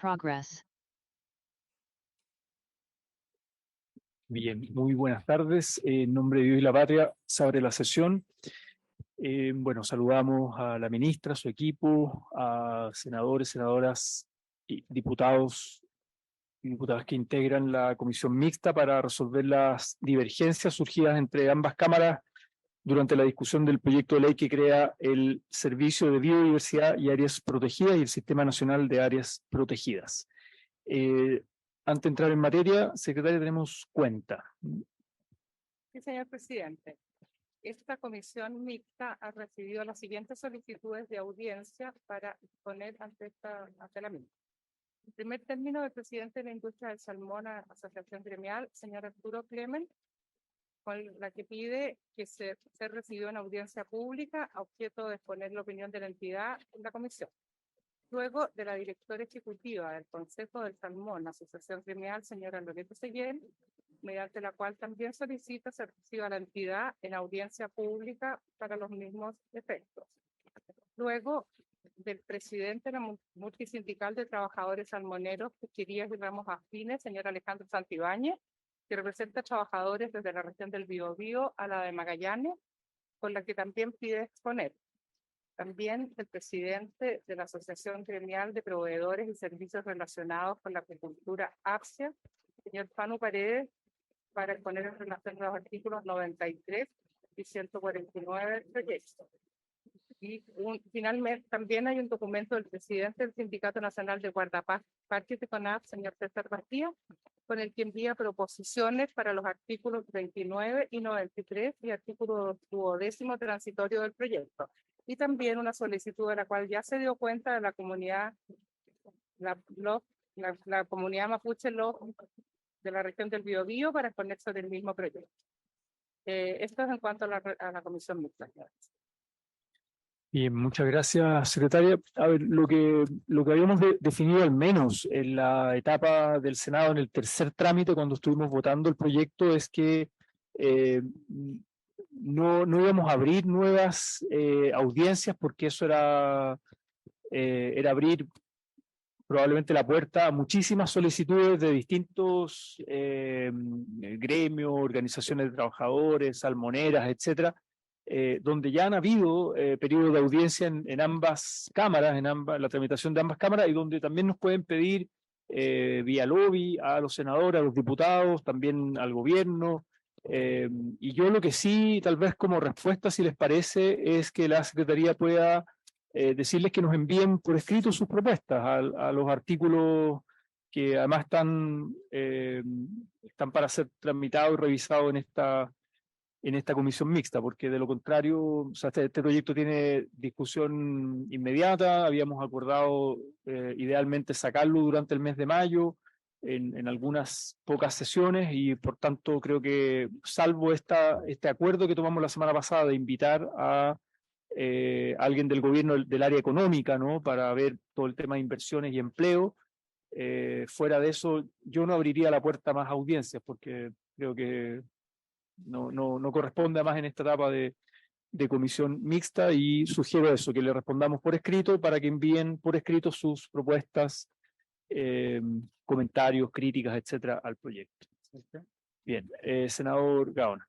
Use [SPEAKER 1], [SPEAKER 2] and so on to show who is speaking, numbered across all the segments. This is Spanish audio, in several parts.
[SPEAKER 1] Progress.
[SPEAKER 2] Bien, muy buenas tardes. En nombre de Dios y la Patria, se abre la sesión. Bueno, saludamos a la ministra, a su equipo, a senadores, senadoras y diputados y diputadas que integran la comisión mixta para resolver las divergencias surgidas entre ambas cámaras durante la discusión del proyecto de ley que crea el Servicio de Biodiversidad y Áreas Protegidas y el Sistema Nacional de Áreas Protegidas. Antes de entrar en materia, secretaria, tenemos cuenta.
[SPEAKER 3] Sí, señor presidente. Esta comisión mixta ha recibido las siguientes solicitudes de audiencia para exponer ante la misma. En primer término, el presidente de la industria del salmón, Asociación Gremial, señor Arturo Clement, con la que pide que sea recibido en audiencia pública a objeto de exponer la opinión de la entidad en la comisión. Luego, de la directora ejecutiva del Consejo del Salmón, Asociación Gremial, señora Loreto Seguén, mediante la cual también solicita se reciba la entidad en audiencia pública para los mismos efectos. Luego, del presidente de la Multisindical de Trabajadores Salmoneros, Pesquerías y Ramos Afines, señor Alejandro Santibáñez, que representa a trabajadores desde la región del Biobío a la de Magallanes, con la que también pide exponer. También el presidente de la Asociación Gremial de Proveedores y Servicios Relacionados con la Acuicultura, APSIA, señor Panu Paredes, para exponer en relación a los artículos 93 y 149 del proyecto. Y finalmente también hay un documento del presidente del Sindicato Nacional de Guardaparques de CONAF, señor César Bastía, con el que envía proposiciones para los artículos 29 y 93 y artículo 12 transitorio del proyecto. Y también una solicitud de la cual ya se dio cuenta de la comunidad, la comunidad mapuche de la región del Biobío para exponer sobre el mismo proyecto. Esto es en cuanto a la comisión mixta.
[SPEAKER 2] Bien, muchas gracias, secretaria. A ver, lo que habíamos definido al menos en la etapa del Senado, en el tercer trámite, cuando estuvimos votando el proyecto, es que no íbamos a abrir nuevas audiencias, porque eso era abrir probablemente la puerta a muchísimas solicitudes de distintos gremios, organizaciones de trabajadores, salmoneras, etcétera, donde ya han habido periodos de audiencia en ambas cámaras, en la tramitación de ambas cámaras, y donde también nos pueden pedir vía lobby a los senadores, a los diputados, también al gobierno. Y yo lo que sí, tal vez como respuesta, si les parece, es que la Secretaría pueda decirles que nos envíen por escrito sus propuestas a los artículos que además están para ser tramitados y revisados en esta comisión mixta, porque de lo contrario, o sea, este proyecto tiene discusión inmediata. Habíamos acordado idealmente sacarlo durante el mes de mayo en algunas pocas sesiones, y por tanto creo que, salvo este acuerdo que tomamos la semana pasada de invitar a alguien del gobierno del área económica, ¿no?, para ver todo el tema de inversiones y empleo, fuera de eso yo no abriría la puerta a más audiencias, porque creo que no corresponde más en esta etapa de comisión mixta, y sugiero eso, que le respondamos por escrito para que envíen por escrito sus propuestas, comentarios, críticas, etcétera, al proyecto. Bien, senador Gaona.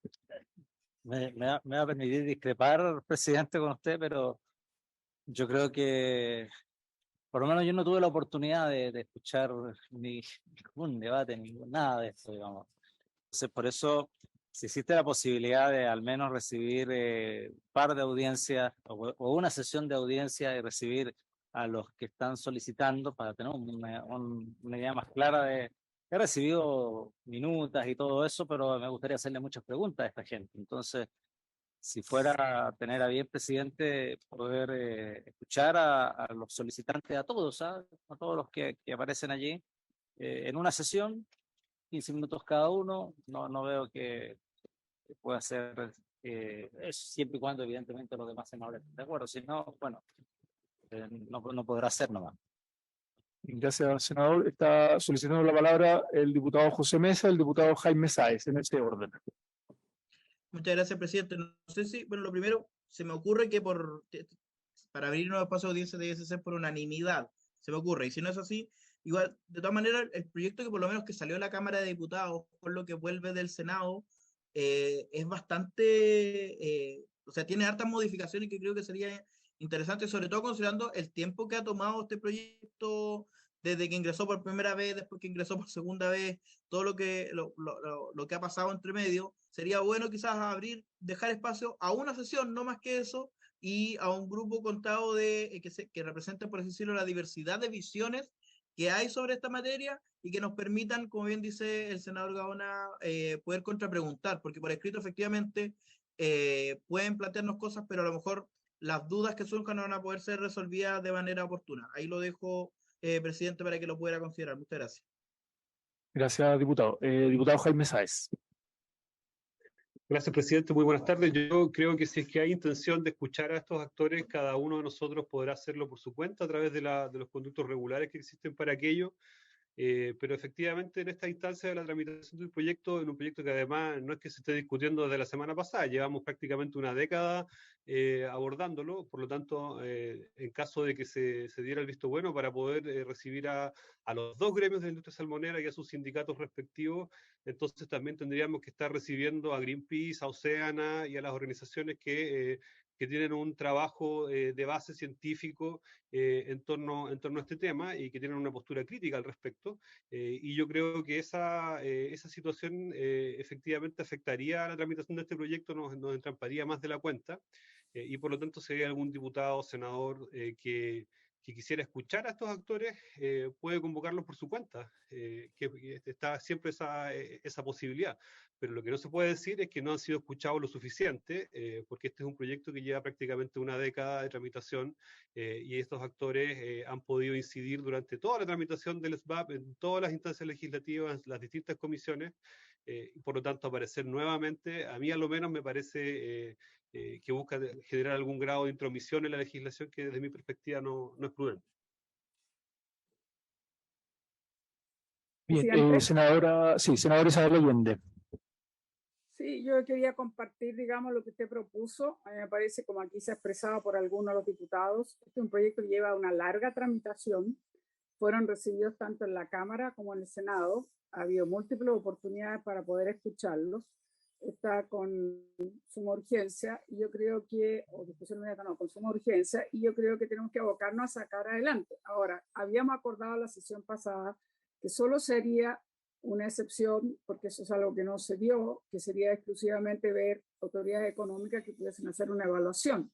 [SPEAKER 4] Me va a permitir discrepar, presidente, con usted, pero yo creo que por lo menos yo no tuve la oportunidad de escuchar ningún debate, nada de esto, digamos. Entonces, por eso, si existe la posibilidad de al menos recibir un par de audiencias o una sesión de audiencia y recibir a los que están solicitando para tener una idea más clara de... He recibido minutas y todo eso, pero me gustaría hacerle muchas preguntas a esta gente. Entonces, si fuera a tener a bien, presidente, poder escuchar a los solicitantes, a todos, ¿sabes?, a todos los que aparecen allí en una sesión, 15 minutos cada uno, no veo que pueda ser eso, siempre y cuando evidentemente los demás senadores estén de acuerdo. Si no, bueno, no podrá ser nomás.
[SPEAKER 2] Gracias, senador. Está solicitando la palabra el diputado José Mesa, el diputado Jaime Sáez, en este orden.
[SPEAKER 5] Muchas gracias, presidente. No sé si, bueno, lo primero, se me ocurre que para abrir nuevos espacios de audiencia debe ser por unanimidad. Se me ocurre, y si no es así, Igual, de todas maneras, el proyecto que por lo menos que salió de la Cámara de Diputados, por lo que vuelve del Senado, es bastante, o sea, tiene hartas modificaciones que creo que sería interesante, sobre todo considerando el tiempo que ha tomado este proyecto desde que ingresó por primera vez, después que ingresó por segunda vez, todo lo que ha pasado entre medio. Sería bueno quizás abrir, dejar espacio a una sesión, no más que eso, y a un grupo contado que represente, por así decirlo, la diversidad de visiones que hay sobre esta materia y que nos permitan, como bien dice el senador Gaona, poder contrapreguntar, porque por escrito efectivamente pueden plantearnos cosas, pero a lo mejor las dudas que surjan no van a poder ser resolvidas de manera oportuna. Ahí lo dejo, presidente, para que lo pueda considerar. Muchas gracias.
[SPEAKER 2] Gracias, diputado. Diputado Jaime Sáez.
[SPEAKER 1] Gracias, presidente. Muy buenas tardes. Yo creo que si es que hay intención de escuchar a estos actores, cada uno de nosotros podrá hacerlo por su cuenta a través de los conductos regulares que existen para aquello. Pero efectivamente en esta instancia de la tramitación del proyecto, en un proyecto que además no es que se esté discutiendo desde la semana pasada, llevamos prácticamente una década abordándolo, por lo tanto, en caso de que se diera el visto bueno para poder recibir a los dos gremios de la industria salmonera y a sus sindicatos respectivos, entonces también tendríamos que estar recibiendo a Greenpeace, a Oceana y a las organizaciones que tienen un trabajo de base científico en torno a este tema y que tienen una postura crítica al respecto. Y yo creo que esa situación efectivamente afectaría a la tramitación de este proyecto, nos entramparía más de la cuenta, y por lo tanto si hay algún diputado o senador que quisiera escuchar a estos actores, puede convocarlos por su cuenta, que está siempre esa posibilidad. Pero lo que no se puede decir es que no han sido escuchados lo suficiente, porque este es un proyecto que lleva prácticamente una década de tramitación, y estos actores han podido incidir durante toda la tramitación del SBAP, en todas las instancias legislativas, en las distintas comisiones, y por lo tanto aparecer nuevamente, a mí a lo menos me parece que busca generar algún grado de intromisión en la legislación que desde mi perspectiva no es prudente.
[SPEAKER 2] Bien, senadora Isabel Allende.
[SPEAKER 6] Sí, yo quería compartir, digamos, lo que usted propuso. A mí me parece, como aquí se ha expresado por algunos de los diputados, este es un proyecto que lleva una larga tramitación. Fueron recibidos tanto en la Cámara como en el Senado. Ha habido múltiples oportunidades para poder escucharlos. Está con suma urgencia y yo creo que, o discusión inmediata no, con suma urgencia, y yo creo que tenemos que abocarnos a sacar adelante. Ahora, habíamos acordado la sesión pasada que solo sería una excepción, porque eso es algo que no se dio, que sería exclusivamente ver autoridades económicas que pudiesen hacer una evaluación.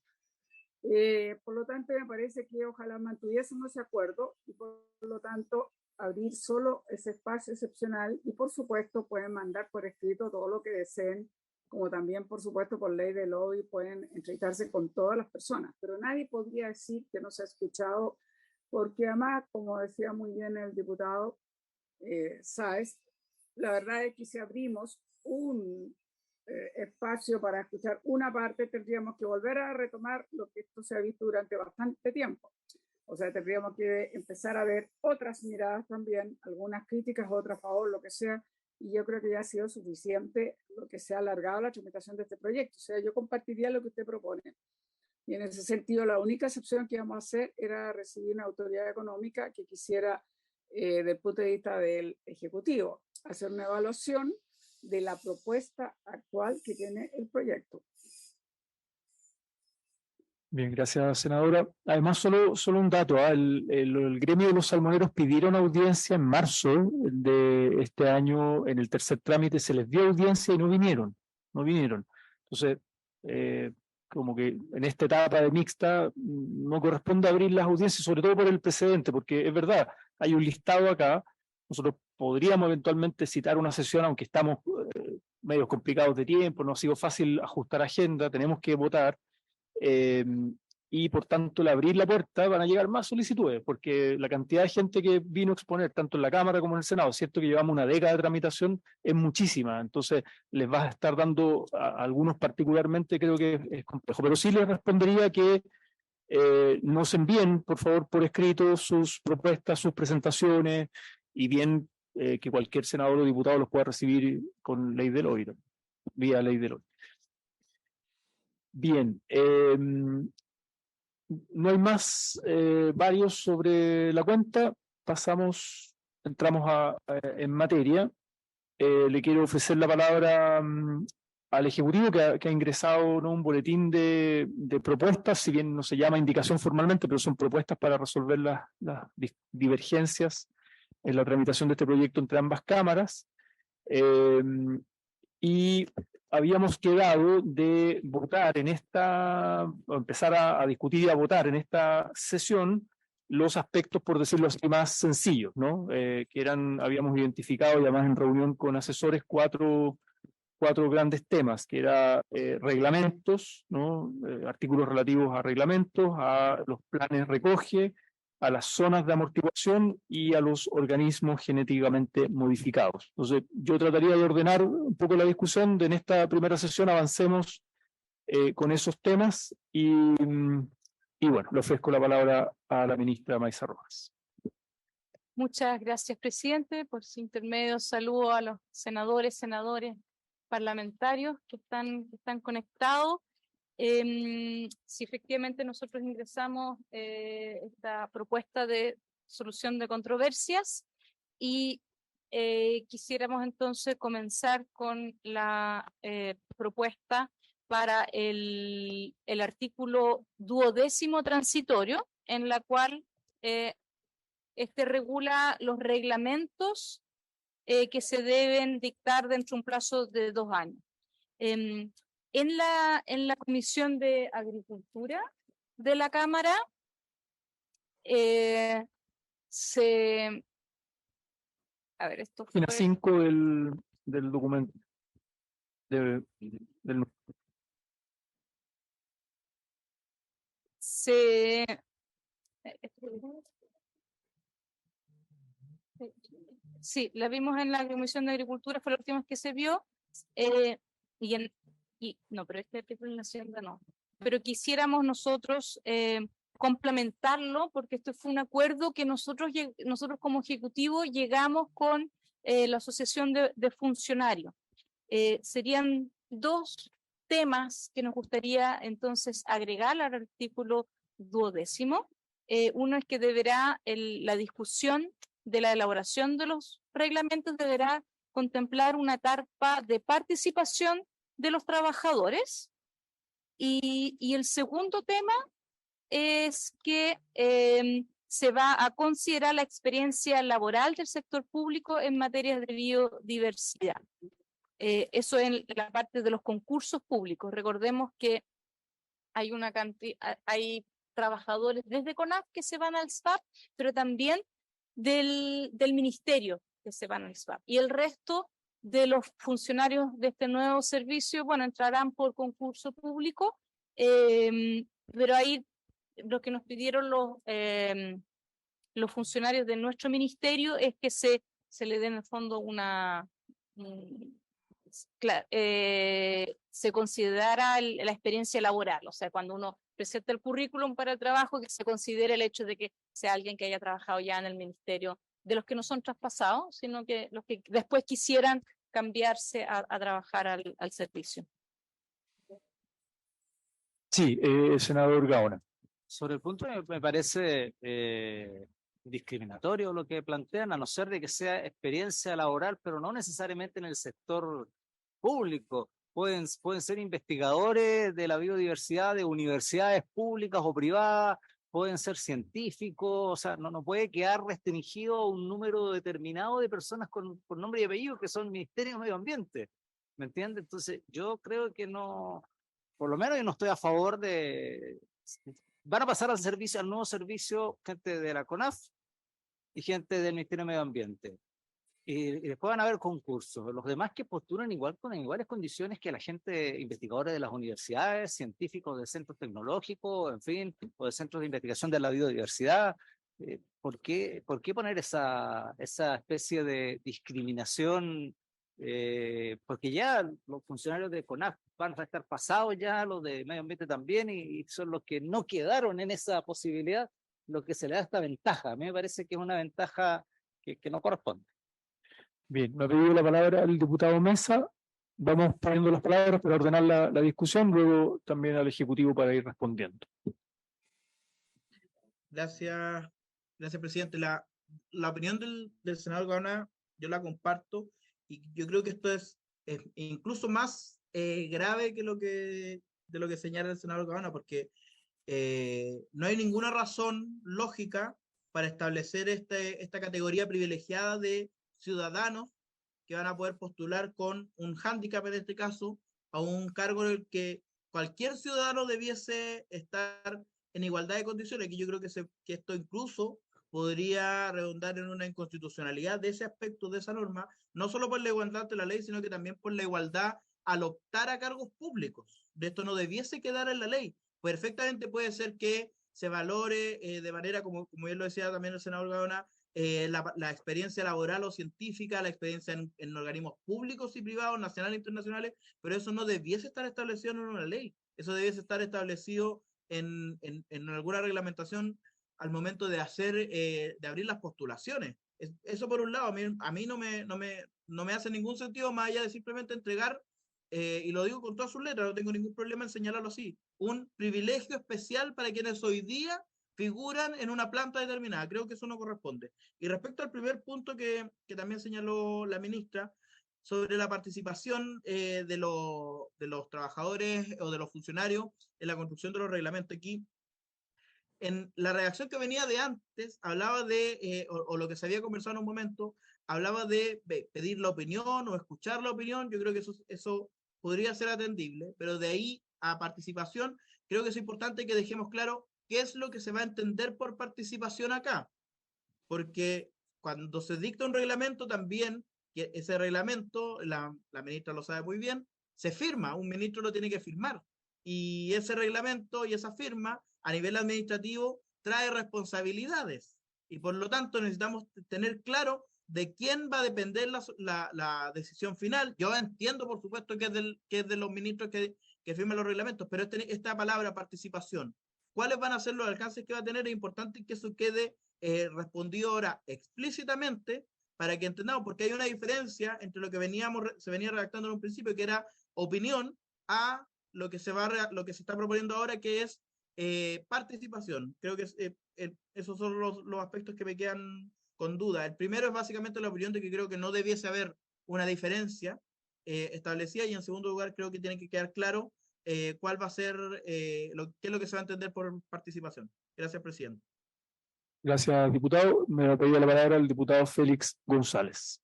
[SPEAKER 6] Por lo tanto, me parece que ojalá mantuviésemos ese acuerdo y por lo tanto abrir solo ese espacio excepcional y por supuesto pueden mandar por escrito todo lo que deseen, como también por supuesto por ley de lobby pueden entrevistarse con todas las personas, pero nadie podría decir que no se ha escuchado, porque además, como decía muy bien el diputado Sáez, la verdad es que si abrimos un espacio para escuchar una parte, tendríamos que volver a retomar lo que esto se ha visto durante bastante tiempo. O sea, tendríamos que empezar a ver otras miradas también, algunas críticas, otras a favor, lo que sea, y yo creo que ya ha sido suficiente lo que se ha alargado la tramitación de este proyecto. O sea, yo compartiría lo que usted propone. Y en ese sentido, la única excepción que íbamos a hacer era recibir una autoridad económica que quisiera, desde el punto de vista del Ejecutivo, hacer una evaluación de la propuesta actual que tiene el proyecto.
[SPEAKER 2] Bien, gracias, senadora. Además, solo un dato, el gremio de los salmoneros pidieron audiencia en marzo de este año, en el tercer trámite se les dio audiencia y no vinieron. Entonces, como que en esta etapa de mixta no corresponde abrir las audiencias, sobre todo por el precedente, porque es verdad, hay un listado acá, nosotros podríamos eventualmente citar una sesión, aunque estamos medio complicados de tiempo, no ha sido fácil ajustar agenda, tenemos que votar. Y por tanto, al abrir la puerta van a llegar más solicitudes, porque la cantidad de gente que vino a exponer, tanto en la Cámara como en el Senado, cierto que llevamos una década de tramitación, es muchísima, entonces les va a estar dando a algunos particularmente, creo que es complejo, pero sí les respondería que nos envíen, por favor, por escrito sus propuestas, sus presentaciones, y bien que cualquier senador o diputado los pueda recibir con ley del OIR, vía ley del OIR. Bien, no hay más varios sobre la cuenta. entramos en materia. Le quiero ofrecer la palabra al Ejecutivo que ha ingresado, ¿no?, un boletín de propuestas, si bien no se llama indicación formalmente, pero son propuestas para resolver las divergencias en la tramitación de este proyecto entre ambas cámaras. Y habíamos quedado de votar o empezar a discutir y a votar en esta sesión los aspectos, por decirlo así, más sencillos, ¿no? Que habíamos identificado, y además en reunión con asesores, cuatro grandes temas, que eran reglamentos, ¿no? Artículos relativos a reglamentos, a los planes recoge, a las zonas de amortiguación y a los organismos genéticamente modificados. Entonces, yo trataría de ordenar un poco la discusión, en esta primera sesión avancemos con esos temas y bueno, le ofrezco la palabra a la ministra Maisa Rojas.
[SPEAKER 3] Muchas gracias, presidente. Por su intermedio, saludo a los senadores parlamentarios que están conectados. Si efectivamente nosotros ingresamos esta propuesta de solución de controversias y quisiéramos entonces comenzar con la propuesta para el artículo 12º transitorio, en la cual regula los reglamentos que se deben dictar dentro de un plazo de 2 años. En la Comisión de Agricultura de la Cámara a ver, esto fue...
[SPEAKER 2] Página 5 del documento.
[SPEAKER 3] Sí, la vimos en la Comisión de Agricultura, fue la última que se vio, no, pero este artículo en la Hacienda no. Pero quisiéramos nosotros complementarlo, porque esto fue un acuerdo que nosotros como Ejecutivo llegamos con la Asociación de Funcionarios. Serían 2 temas que nos gustaría entonces agregar al artículo 12º. Uno es que la discusión de la elaboración de los reglamentos deberá contemplar una etapa de participación de los trabajadores, y el segundo tema es que se va a considerar la experiencia laboral del sector público en materia de biodiversidad. Eso en la parte de los concursos públicos. Recordemos que hay trabajadores desde CONAF que se van al SPAP, pero también del ministerio que se van al SPAP. Y el resto de los funcionarios de este nuevo servicio, bueno, entrarán por concurso público, pero ahí lo que nos pidieron los funcionarios de nuestro ministerio es que se le den en el fondo se considera la experiencia laboral, o sea, cuando uno presenta el currículum para el trabajo, que se considere el hecho de que sea alguien que haya trabajado ya en el ministerio, de los que no son traspasados, sino que los que después quisieran cambiarse a trabajar al servicio.
[SPEAKER 2] Sí, senador Gaona.
[SPEAKER 4] Sobre el punto me parece discriminatorio lo que plantean, a no ser de que sea experiencia laboral, pero no necesariamente en el sector público. Pueden ser investigadores de la biodiversidad de universidades públicas o privadas, pueden ser científicos, o sea, no puede quedar restringido a un número determinado de personas con nombre y apellido que son Ministerio de Medio Ambiente, ¿me entiendes? Entonces, yo creo que no, por lo menos yo no estoy a favor de... Van a pasar al nuevo servicio gente de la CONAF y gente del Ministerio de Medio Ambiente. Y después van a haber concursos. Los demás que postulan con iguales condiciones que la gente, investigadores de las universidades, científicos de centros tecnológicos, en fin, o de centros de investigación de la biodiversidad. ¿Por qué poner esa especie de discriminación? Porque ya los funcionarios de CONAF van a estar pasados ya, los de Medio Ambiente también, y son los que no quedaron en esa posibilidad, lo que se le da esta ventaja. A mí me parece que es una ventaja que no corresponde.
[SPEAKER 2] Bien, me ha pedido la palabra el diputado Mesa. Vamos poniendo las palabras para ordenar la discusión, luego también al Ejecutivo para ir respondiendo.
[SPEAKER 5] Gracias, presidente. la opinión del senador Gaona yo la comparto, y yo creo que esto es incluso más grave que de lo que señala el senador Gaona, porque no hay ninguna razón lógica para establecer esta categoría privilegiada de ciudadanos que van a poder postular con un hándicap, en este caso, a un cargo en el que cualquier ciudadano debiese estar en igualdad de condiciones, que yo creo que esto incluso podría redundar en una inconstitucionalidad de ese aspecto, de esa norma, no solo por la igualdad ante la ley, sino que también por la igualdad al optar a cargos públicos. De esto no debiese quedar en la ley. Perfectamente puede ser que se valore de manera, como bien lo decía también el senador Gaona, la experiencia laboral o científica, la experiencia en organismos públicos y privados, nacionales e internacionales, pero eso no debiese estar establecido en una ley. Eso debiese estar establecido en alguna reglamentación al momento de de abrir las postulaciones. Eso por un lado, a mí no me hace ningún sentido más allá de simplemente entregar, y lo digo con todas sus letras, no tengo ningún problema en señalarlo así, un privilegio especial para quienes hoy día figuran en una planta determinada. Creo que eso no corresponde. Y respecto al primer punto que también señaló la ministra, sobre la participación de los trabajadores o de los funcionarios en la construcción de los reglamentos. Aquí, en la redacción que venía de antes, hablaba o lo que se había conversado en un momento, hablaba de pedir la opinión o escuchar la opinión. Yo creo que eso podría ser atendible, pero de ahí a participación, creo que es importante que dejemos claro qué es lo que se va a entender por participación acá, porque cuando se dicta un reglamento también, que ese reglamento, la ministra lo sabe muy bien, se firma, un ministro lo tiene que firmar, y ese reglamento y esa firma a nivel administrativo trae responsabilidades, y por lo tanto necesitamos tener claro de quién va a depender la decisión final. Yo entiendo, por supuesto, que es de los ministros que firman los reglamentos, pero esta palabra participación, ¿cuáles van a ser los alcances que va a tener? Es importante que eso quede respondido ahora explícitamente para que entendamos, porque hay una diferencia entre lo que se venía redactando en un principio, que era opinión, a lo que lo que se está proponiendo ahora, que es participación. Creo que esos son los aspectos que me quedan con duda. El primero es básicamente la opinión de que creo que no debiese haber una diferencia establecida, y en segundo lugar creo que tiene que quedar claro cuál va a ser, qué es lo que se va a entender por participación. Gracias, presidente.
[SPEAKER 2] Gracias, diputado. Me ha pedido la palabra el diputado Félix González.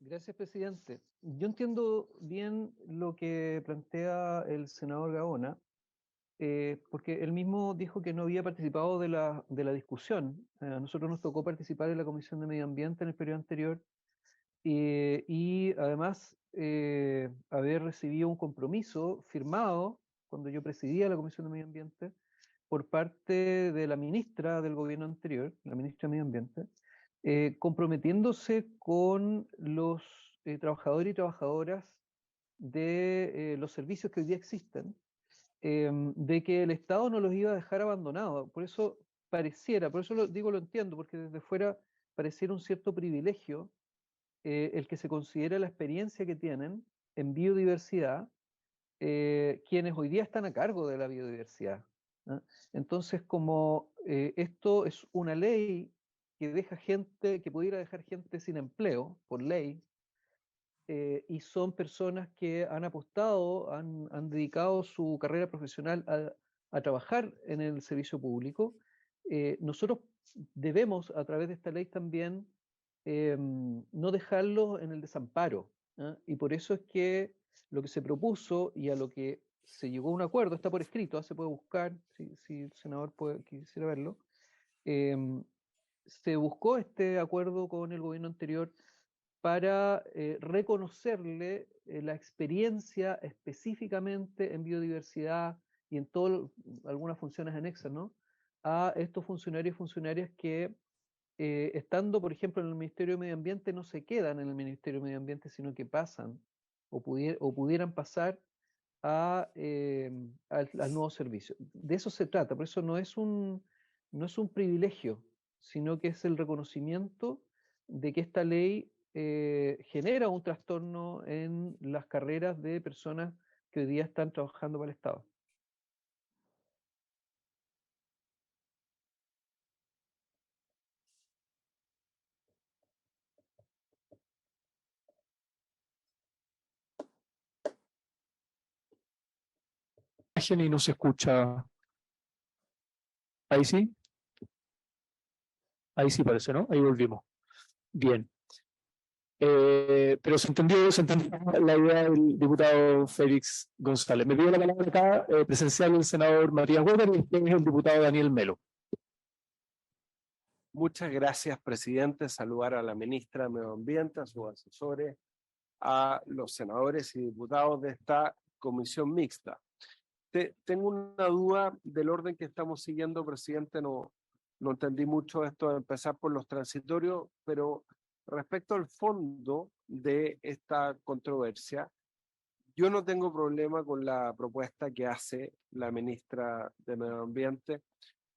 [SPEAKER 7] Gracias, presidente. Yo entiendo bien lo que plantea el senador Gaona, porque él mismo dijo que no había participado de la discusión. A nosotros nos tocó participar en la Comisión de Medio Ambiente en el periodo anterior, y además haber recibido un compromiso firmado cuando yo presidía la Comisión de Medio Ambiente por parte de la ministra del gobierno anterior, la ministra de Medio Ambiente, comprometiéndose con los trabajadores y trabajadoras de los servicios que hoy día existen, de que el Estado no los iba a dejar abandonados. Por eso por eso lo entiendo, porque desde fuera pareciera un cierto privilegio el que se considera la experiencia que tienen en biodiversidad quienes hoy día están a cargo de la biodiversidad. ¿No? Entonces, como esto es una ley que deja gente, que pudiera dejar gente sin empleo por ley, y son personas que han apostado, han dedicado su carrera profesional a trabajar en el servicio público, nosotros debemos, a través de esta ley también, no dejarlos en el desamparo. ¿Ah? Y por eso es que lo que se propuso y a lo que se llegó a un acuerdo, está por escrito, se puede buscar, si el senador quisiera verlo, se buscó este acuerdo con el gobierno anterior para reconocerle la experiencia específicamente en biodiversidad y en algunas funciones anexas, ¿no? A estos funcionarios y funcionarias que estando, por ejemplo, en el Ministerio de Medio Ambiente, no se quedan en el Ministerio de Medio Ambiente, sino que pasan o pudieran pasar al nuevo servicio. De eso se trata, por eso no es un privilegio, sino que es el reconocimiento de que esta ley genera un trastorno en las carreras de personas que hoy día están trabajando para el Estado.
[SPEAKER 2] imagen y no se escucha. Ahí sí. Ahí sí parece, ¿no? Ahí volvimos. Bien. Pero se entendió la idea del diputado Félix González. Me pido la palabra acá, presencial el senador Matías Weber y después el diputado Daniel Melo.
[SPEAKER 8] Muchas gracias, presidente. Saludar a la ministra de Medio Ambiente, a sus asesores, a los senadores y diputados de esta comisión mixta. Tengo una duda del orden que estamos siguiendo, presidente. No entendí mucho esto de empezar por los transitorios, pero respecto al fondo de esta controversia, yo no tengo problema con la propuesta que hace la ministra de Medio Ambiente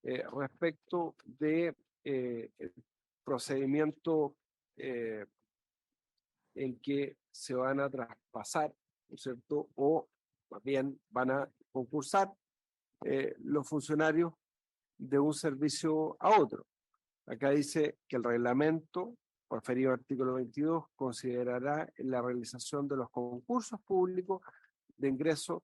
[SPEAKER 8] respecto de el procedimiento en que se van a traspasar, ¿no es cierto? O más bien van a concursar los funcionarios de un servicio a otro. Acá dice que el reglamento, referido al artículo 22, considerará en la realización de los concursos públicos de ingreso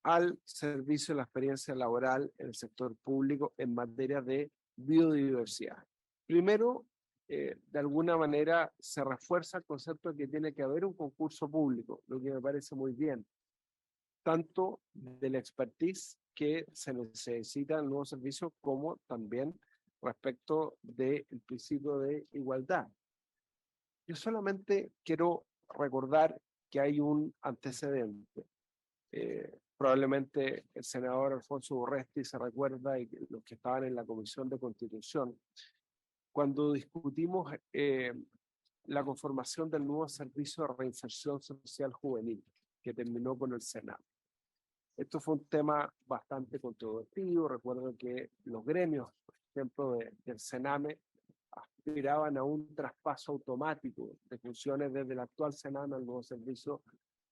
[SPEAKER 8] al servicio de la experiencia laboral en el sector público en materia de biodiversidad. Primero, de alguna manera se refuerza el concepto de que tiene que haber un concurso público, lo que me parece muy bien, tanto de la expertise que se necesita en el nuevo servicio como también respecto del principio de igualdad. Yo solamente quiero recordar que hay un antecedente. Probablemente el senador Alfonso Urresti se recuerda, y los que estaban en la Comisión de Constitución, cuando discutimos la conformación del nuevo Servicio de Reinserción Social Juvenil, que terminó con el Senado. Esto fue un tema bastante controvertido. Recuerdo que los gremios, por ejemplo, del Sename, aspiraban a un traspaso automático de funciones desde el actual Sename al nuevo Servicio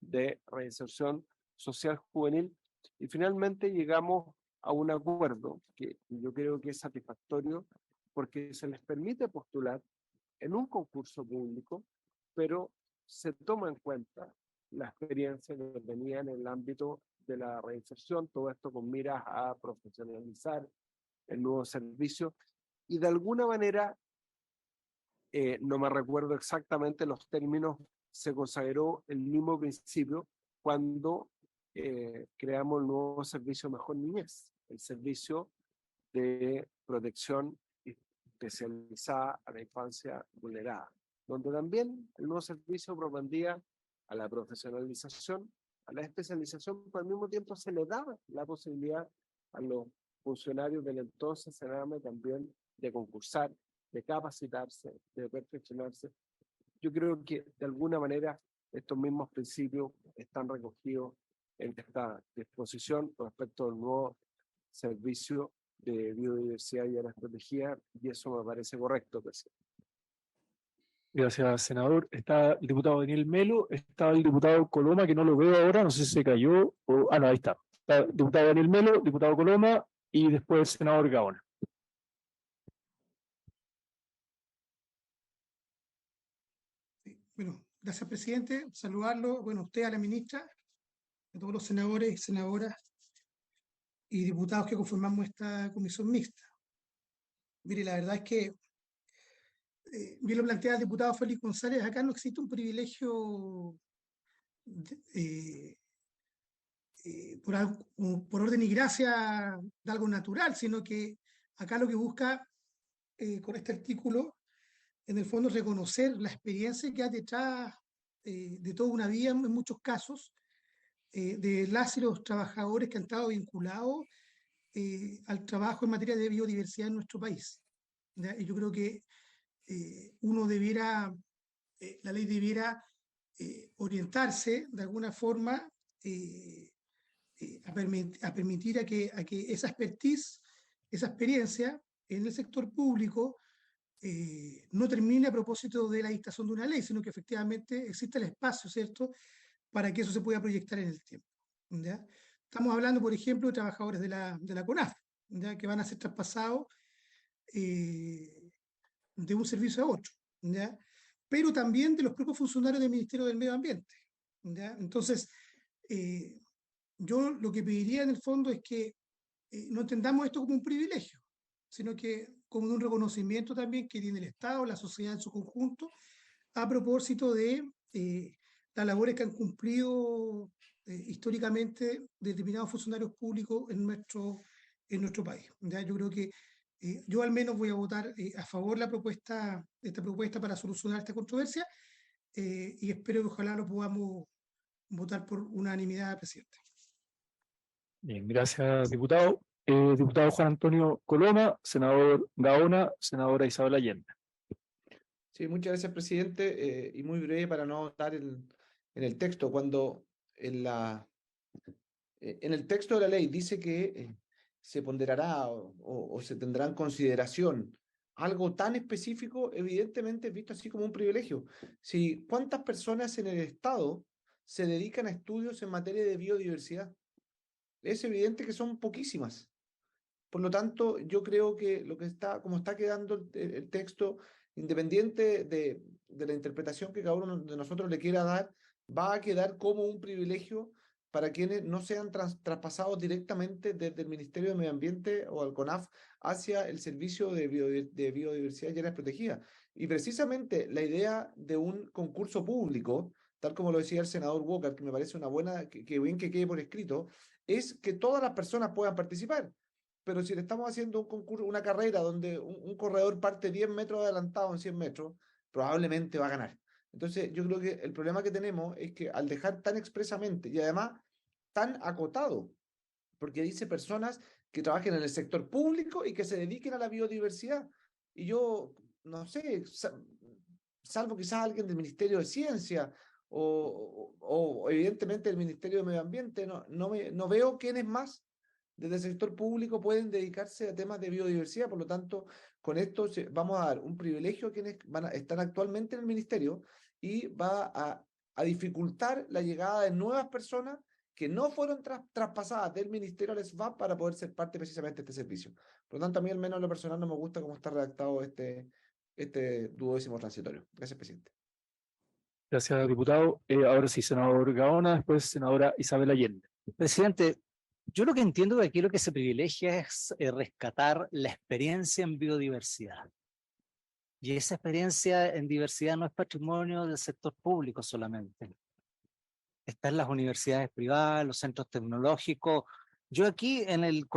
[SPEAKER 8] de Reinserción Social Juvenil, y finalmente llegamos a un acuerdo que yo creo que es satisfactorio porque se les permite postular en un concurso público, pero se toma en cuenta la experiencia que tenía en el ámbito de la reinserción, todo esto con miras a profesionalizar el nuevo servicio, y de alguna manera, no me recuerdo exactamente los términos, se consagró el mismo principio cuando creamos el nuevo servicio Mejor Niñez, el servicio de protección especializada a la infancia vulnerada, donde también el nuevo servicio propendía a la profesionalización, a la especialización, pero al mismo tiempo se le daba la posibilidad a los funcionarios del entonces Sename también de concursar, de capacitarse, de perfeccionarse. Yo creo que de alguna manera estos mismos principios están recogidos en esta disposición respecto al nuevo servicio de biodiversidad y agroecología, y eso me parece correcto, presidente.
[SPEAKER 2] Gracias, senador. Está el diputado Daniel Melo, está el diputado Coloma, que no lo veo ahora, no sé si se cayó, o... no, ahí está. Está el diputado Daniel Melo, diputado Coloma, y después el senador Gaona.
[SPEAKER 9] Bueno, gracias, presidente. Saludarlo, bueno, usted, a la ministra, a todos los senadores y senadoras y diputados que conformamos esta comisión mixta. Mire, la verdad es que, bien lo plantea el diputado Félix González, acá no existe un privilegio por orden y gracia de algo natural, sino que acá lo que busca con este artículo, en el fondo, es reconocer la experiencia que hay detrás de toda una vida, en muchos casos, de las y los trabajadores que han estado vinculados al trabajo en materia de biodiversidad en nuestro país. ¿Ya? Y yo creo que la ley debiera orientarse de alguna forma a permitir a que esa expertise, esa experiencia en el sector público no termine a propósito de la dictación de una ley, sino que efectivamente existe el espacio, ¿cierto?, para que eso se pueda proyectar en el tiempo. ¿Ya? Estamos hablando, por ejemplo, de trabajadores de la CONAF, ¿ya?, que van a ser traspasados de un servicio a otro, ¿ya?, pero también de los propios funcionarios del Ministerio del Medio Ambiente. ¿Ya? Entonces, yo lo que pediría en el fondo es que no entendamos esto como un privilegio, sino que como un reconocimiento también que tiene el Estado, la sociedad en su conjunto, a propósito de las labores que han cumplido históricamente determinados funcionarios públicos en nuestro país. ¿Ya? Yo creo que yo al menos voy a votar a favor de esta propuesta para solucionar esta controversia y espero que ojalá lo podamos votar por unanimidad, presidente.
[SPEAKER 2] Bien, gracias, diputado. Diputado Juan Antonio Coloma, senador Gaona, senadora Isabel Allende.
[SPEAKER 10] Sí, muchas gracias, presidente. Y muy breve para no estar en el texto. Cuando en el texto de la ley dice que se ponderará o se tendrá en consideración algo tan específico, evidentemente es visto así como un privilegio. Si, ¿cuántas personas en el Estado se dedican a estudios en materia de biodiversidad? Es evidente que son poquísimas. Por lo tanto, yo creo que como está quedando el texto, independiente de la interpretación que cada uno de nosotros le quiera dar, va a quedar como un privilegio para quienes no sean traspasados directamente desde el Ministerio de Medio Ambiente o al CONAF hacia el Servicio de Biodiversidad y Áreas Protegidas. Y precisamente la idea de un concurso público, tal como lo decía el senador Walker, que me parece una buena, que bien que quede por escrito, es que todas las personas puedan participar. Pero si le estamos haciendo un concurso, una carrera donde un corredor parte 10 metros adelantado en 100 metros, probablemente va a ganar. Entonces, yo creo que el problema que tenemos es que al dejar tan expresamente y además tan acotado, porque dice personas que trabajen en el sector público y que se dediquen a la biodiversidad. Y yo, no sé, salvo quizás alguien del Ministerio de Ciencia o evidentemente el Ministerio de Medio Ambiente, no veo quiénes más desde el sector público pueden dedicarse a temas de biodiversidad. Por lo tanto, con esto vamos a dar un privilegio a quienes están actualmente en el ministerio y va a dificultar la llegada de nuevas personas que no fueron traspasadas del ministerio al SVAP para poder ser parte precisamente de este servicio. Por lo tanto, a mí al menos en lo personal no me gusta cómo está redactado este 12º transitorio. Gracias, presidente.
[SPEAKER 2] Gracias, diputado. Ahora sí, senador Gaona, después senadora Isabel Allende.
[SPEAKER 4] Presidente, yo lo que entiendo de aquí lo que se privilegia es rescatar la experiencia en biodiversidad. Y esa experiencia en diversidad no es patrimonio del sector público solamente. Está en las universidades privadas, los centros tecnológicos. Yo aquí,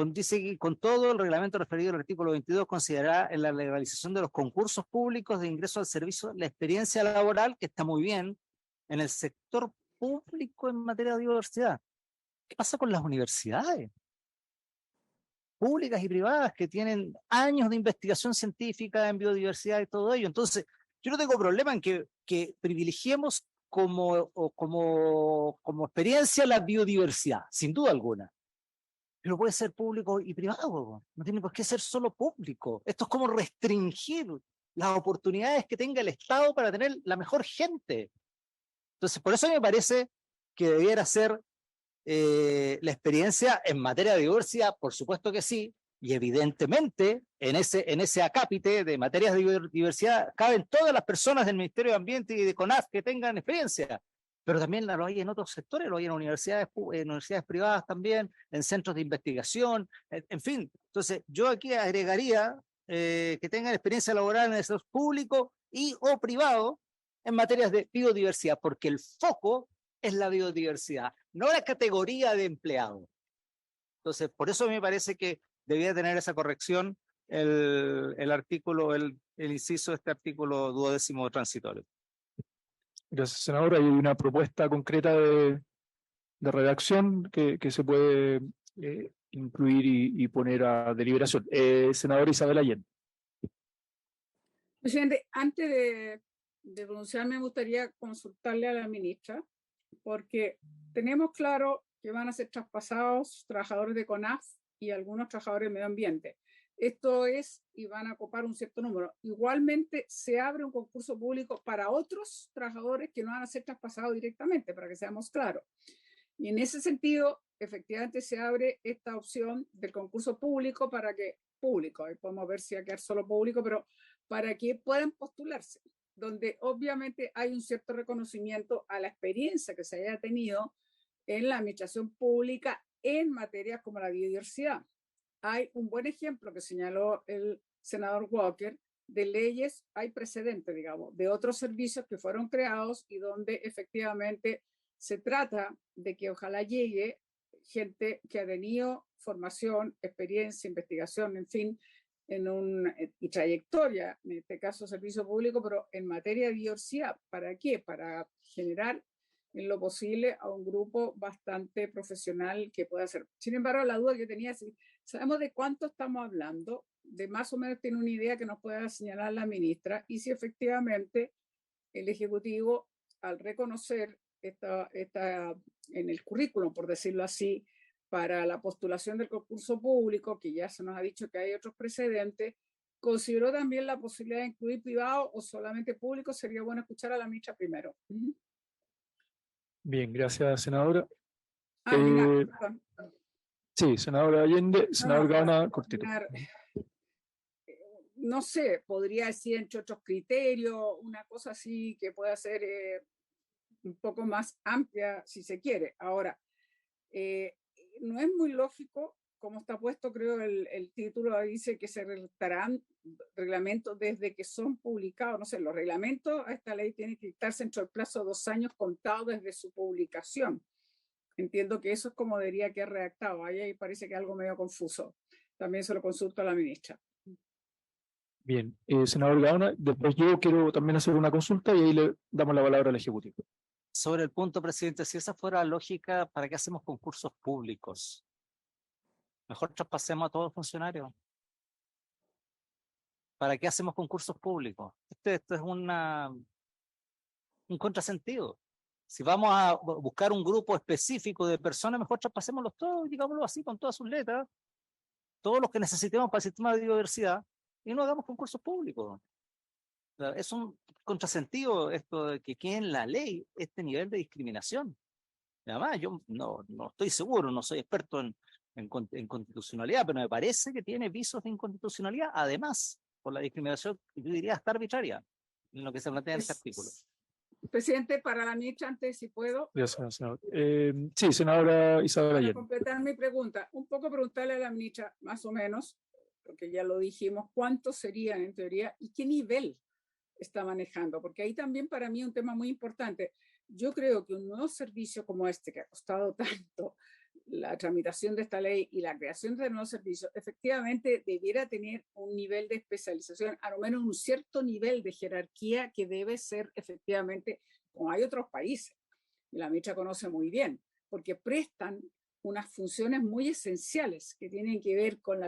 [SPEAKER 4] dice que con todo el reglamento referido al artículo 22, considerará en la legalización de los concursos públicos de ingreso al servicio la experiencia laboral, que está muy bien, en el sector público en materia de diversidad. ¿Qué pasa con las universidades públicas y privadas que tienen años de investigación científica en biodiversidad y todo ello? Entonces, yo no tengo problema en que privilegiemos como experiencia la biodiversidad, sin duda alguna. Pero puede ser público y privado, no tiene por qué ser solo público. Esto es como restringir las oportunidades que tenga el Estado para tener la mejor gente. Entonces, por eso me parece que debiera ser la experiencia en materia de diversidad, por supuesto que sí, y evidentemente en ese acápite de materias de diversidad caben todas las personas del Ministerio de Ambiente y de CONAF que tengan experiencia, pero también lo hay en otros sectores, lo hay en universidades privadas también, en centros de investigación, en fin. Entonces yo aquí agregaría que tengan experiencia laboral en el sector público y o privado en materias de biodiversidad, porque el foco es la biodiversidad, no la categoría de empleado. Entonces, por eso me parece que debía tener esa corrección el artículo, el inciso de este artículo 12º transitorio.
[SPEAKER 2] Gracias, senador. Hay una propuesta concreta de redacción que se puede incluir y poner a deliberación. Senadora Isabel Allende.
[SPEAKER 6] Presidente, antes de pronunciarme, me gustaría consultarle a la ministra, porque tenemos claro que van a ser traspasados trabajadores de CONAF y algunos trabajadores de medio ambiente. Esto es, y van a ocupar un cierto número. Igualmente, se abre un concurso público para otros trabajadores que no van a ser traspasados directamente, para que seamos claros. Y en ese sentido, efectivamente, se abre esta opción del concurso público para que, ahí podemos ver si va a quedar solo público, pero para que puedan postularse, donde obviamente hay un cierto reconocimiento a la experiencia que se haya tenido en la administración pública en materias como la biodiversidad. Hay un buen ejemplo que señaló el senador Walker de leyes, hay precedentes, digamos, de otros servicios que fueron creados y donde efectivamente se trata de que ojalá llegue gente que ha tenido formación, experiencia, investigación, en fin, y trayectoria, en este caso servicio público, pero en materia de biodiversidad. ¿Para qué? Para generar en lo posible a un grupo bastante profesional que pueda hacer. Sin embargo, la duda que tenía es, ¿sabemos de cuánto estamos hablando? De más o menos tiene una idea que nos pueda señalar la ministra, y si efectivamente el Ejecutivo, al reconocer esta en el currículum, por decirlo así, para la postulación del concurso público, que ya se nos ha dicho que hay otros precedentes, ¿consideró también la posibilidad de incluir privado o solamente público? Sería bueno escuchar a la ministra primero.
[SPEAKER 2] Bien, gracias, senadora.
[SPEAKER 6] Perdón.
[SPEAKER 2] Sí, senadora Allende, senador Gaona, cortito.
[SPEAKER 6] No sé, podría decir entre otros criterios, una cosa así que pueda ser un poco más amplia si se quiere. Ahora, no es muy lógico, como está puesto, creo, el título dice que se redactarán reglamentos desde que son publicados. No sé, los reglamentos a esta ley tienen que dictarse entre el plazo de 2 años contados desde su publicación. Entiendo que eso es como debería quedar redactado. Ahí parece que es algo medio confuso. También se lo consulto a la ministra.
[SPEAKER 2] Bien, senador Gaona, después yo quiero también hacer una consulta y ahí le damos la palabra al Ejecutivo.
[SPEAKER 4] Sobre el punto, presidente, si esa fuera la lógica, ¿para qué hacemos concursos públicos? Mejor traspasemos a todos los funcionarios. ¿Para qué hacemos concursos públicos? Esto es un contrasentido. Si vamos a buscar un grupo específico de personas, mejor traspasémoslos todos, digámoslo así, con todas sus letras, todos los que necesitemos para el sistema de biodiversidad, y no hagamos concursos públicos. O sea, es un contrasentido esto de que quede en la ley este nivel de discriminación. Y además, yo no estoy seguro, no soy experto en constitucionalidad, pero me parece que tiene visos de inconstitucionalidad, además, por la discriminación, yo diría hasta arbitraria, en lo que se plantea en este artículo.
[SPEAKER 6] Presidente, para la ministra, antes, si puedo.
[SPEAKER 2] Gracias, senador. Sí, senadora Isabel Allende.
[SPEAKER 6] Para completar mi pregunta, un poco preguntarle a la ministra, más o menos, porque ya lo dijimos, ¿cuántos serían en teoría y qué nivel está manejando? Porque ahí también para mí es un tema muy importante. Yo creo que un nuevo servicio como este, que ha costado tanto la tramitación de esta ley y la creación de nuevos servicios, efectivamente debiera tener un nivel de especialización, a lo menos un cierto nivel de jerarquía que debe ser efectivamente, como hay otros países, y la ministra conoce muy bien, porque prestan unas funciones muy esenciales que tienen que ver con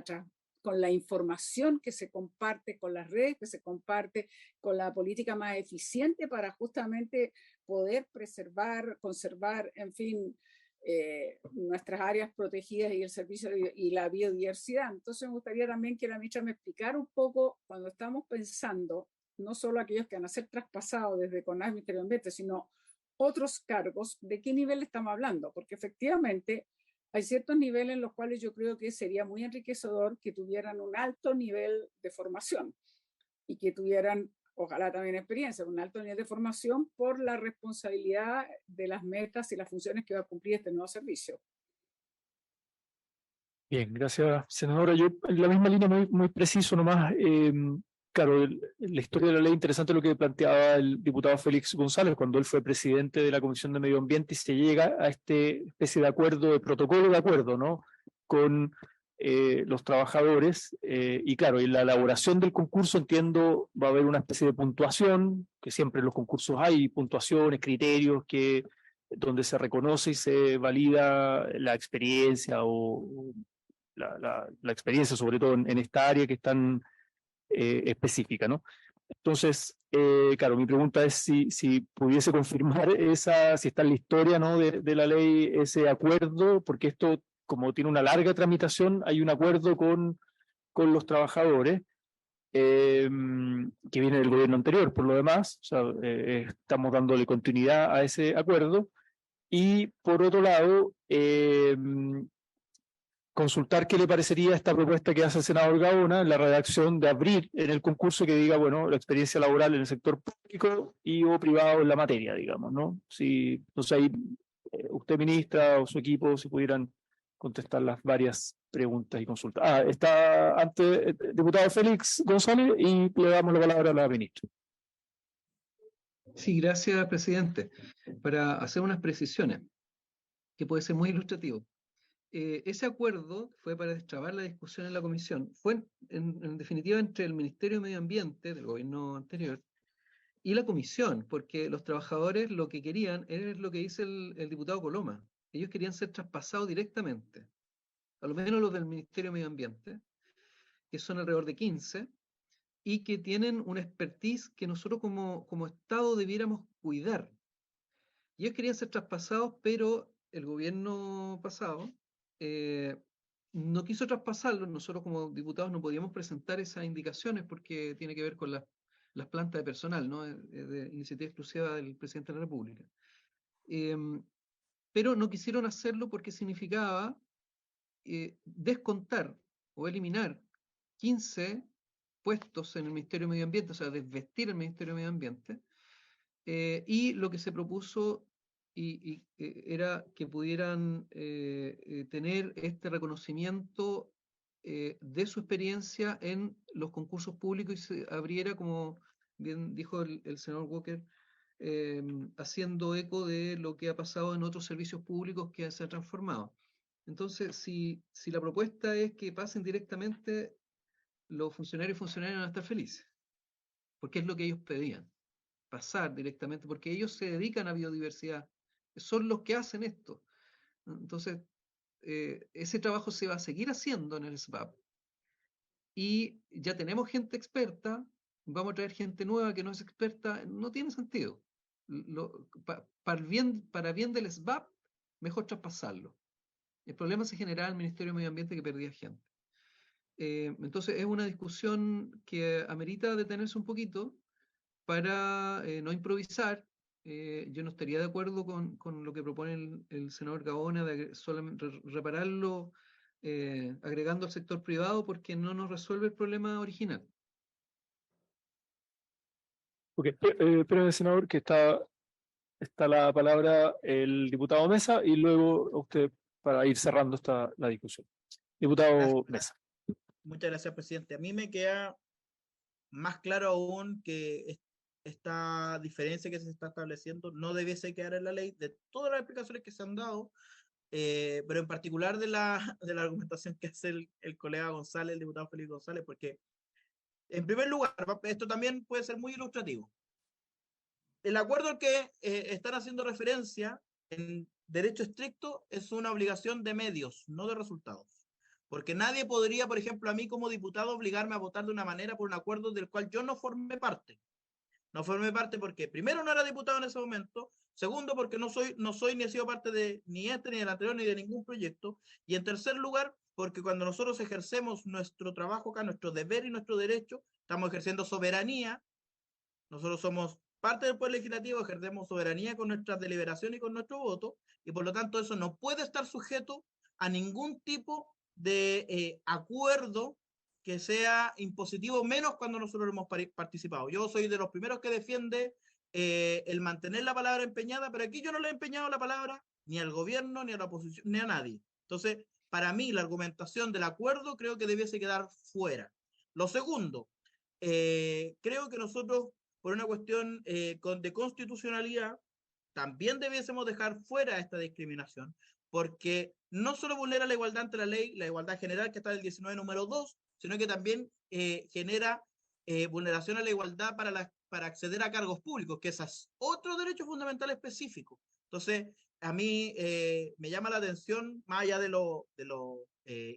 [SPEAKER 6] la información que se comparte, con las redes que se comparte, con la política más eficiente para justamente poder preservar, conservar, en fin, nuestras áreas protegidas y el servicio y la biodiversidad. Entonces me gustaría también que la ministra me explicara un poco, cuando estamos pensando, no solo aquellos que van a ser traspasados desde CONAF, Ministerio de Ambiente, sino otros cargos, de qué nivel estamos hablando, porque efectivamente hay ciertos niveles en los cuales yo creo que sería muy enriquecedor que tuvieran un alto nivel de formación y que tuvieran, ojalá también experiencia, un alto nivel de formación por la responsabilidad de las metas y las funciones que va a cumplir este nuevo servicio.
[SPEAKER 2] Bien, gracias, senadora. Yo en la misma línea muy preciso nomás. Claro, la historia de la ley, interesante lo que planteaba el diputado Félix González cuando él fue presidente de la Comisión de Medio Ambiente y se llega a este especie de acuerdo, de protocolo de acuerdo, ¿no? Con los trabajadores y claro, en la elaboración del concurso entiendo va a haber una especie de puntuación, que siempre en los concursos hay puntuaciones, criterios donde se reconoce y se valida la experiencia o la experiencia sobre todo en esta área que están específica, ¿no? Entonces, claro, mi pregunta es si pudiese confirmar si está en la historia, ¿no? de la ley ese acuerdo, porque esto, como tiene una larga tramitación, hay un acuerdo con los trabajadores que viene del gobierno anterior, por lo demás, o sea, estamos dándole continuidad a ese acuerdo, y por otro lado, consultar qué le parecería esta propuesta que hace el senador Gaona en la redacción de abrir en el concurso que diga, bueno, la experiencia laboral en el sector público y o privado en la materia, digamos, ¿no? Si, entonces ahí usted, ministra, o su equipo, si pudieran contestar las varias preguntas y consultas. Está antes diputado Félix González y le damos la palabra a la ministra.
[SPEAKER 7] Sí, gracias, presidente. Para hacer unas precisiones, que puede ser muy ilustrativo. Ese acuerdo fue para destrabar la discusión en la comisión. Fue, en definitiva, entre el Ministerio de Medio Ambiente del gobierno anterior y la comisión, porque los trabajadores lo que querían es lo que dice el diputado Coloma. Ellos querían ser traspasados directamente, a lo menos los del Ministerio de Medio Ambiente, que son alrededor de 15, y que tienen una expertise que nosotros como Estado debiéramos cuidar. Y ellos querían ser traspasados, pero el gobierno pasado no quiso traspasarlos. Nosotros como diputados no podíamos presentar esas indicaciones porque tiene que ver con las plantas de personal, ¿no? De iniciativa exclusiva del presidente de la República. Pero no quisieron hacerlo porque significaba descontar o eliminar 15 puestos en el Ministerio de Medio Ambiente, o sea, desvestir el Ministerio de Medio Ambiente, y lo que se propuso era que pudieran tener este reconocimiento de su experiencia en los concursos públicos y se abriera, como bien dijo el senador Walker, haciendo eco de lo que ha pasado en otros servicios públicos que se han transformado. Entonces, si la propuesta es que pasen directamente, los funcionarios y funcionarias van a estar felices, porque es lo que ellos pedían, pasar directamente, porque ellos se dedican a biodiversidad, son los que hacen esto. Entonces, ese trabajo se va a seguir haciendo en el SBAP, y ya tenemos gente experta, vamos a traer gente nueva que no es experta, no tiene sentido. Para bien del SBAP, mejor traspasarlo. El problema se generaba en el Ministerio de Medio Ambiente, que perdía gente. Entonces es una discusión que amerita detenerse un poquito para no improvisar. Yo no estaría de acuerdo con lo que propone el senador Gaona de solamente repararlo agregando al sector privado, porque no nos resuelve el problema original.
[SPEAKER 2] Okay. Pero senador, que está la palabra el diputado Mesa y luego usted para ir cerrando la discusión. Diputado Mesa.
[SPEAKER 5] Muchas gracias, presidente. A mí me queda más claro aún que esta diferencia que se está estableciendo no debiese quedar en la ley, de todas las explicaciones que se han dado, pero en particular de la argumentación que hace el colega González, el diputado Félix González, porque en primer lugar, esto también puede ser muy ilustrativo. El acuerdo al que están haciendo referencia en derecho estricto es una obligación de medios, no de resultados. Porque nadie podría, por ejemplo, a mí como diputado obligarme a votar de una manera por un acuerdo del cual yo no formé parte. No formé parte porque, primero, no era diputado en ese momento, segundo, porque no soy ni he sido parte de ni este, ni del anterior, ni de ningún proyecto, y en tercer lugar, porque cuando nosotros ejercemos nuestro trabajo acá, nuestro deber y nuestro derecho, estamos ejerciendo soberanía. Nosotros somos parte del Poder Legislativo, ejercemos soberanía con nuestras deliberaciones y con nuestro voto, y por lo tanto eso no puede estar sujeto a ningún tipo de acuerdo que sea impositivo, menos cuando nosotros hemos participado. Yo soy de los primeros que defiende el mantener la palabra empeñada, pero aquí yo no le he empeñado la palabra ni al gobierno, ni a la oposición, ni a nadie. Entonces, para mí, la argumentación del acuerdo creo que debiese quedar fuera. Lo segundo, creo que nosotros, por una cuestión de constitucionalidad, también debiésemos dejar fuera esta discriminación, porque no solo vulnera la igualdad ante la ley, la igualdad general que está en el 19 número 2, sino que también genera vulneración a la igualdad para acceder a cargos públicos, que ese es otro derecho fundamental específico. Entonces, a mí me llama la atención, más allá de lo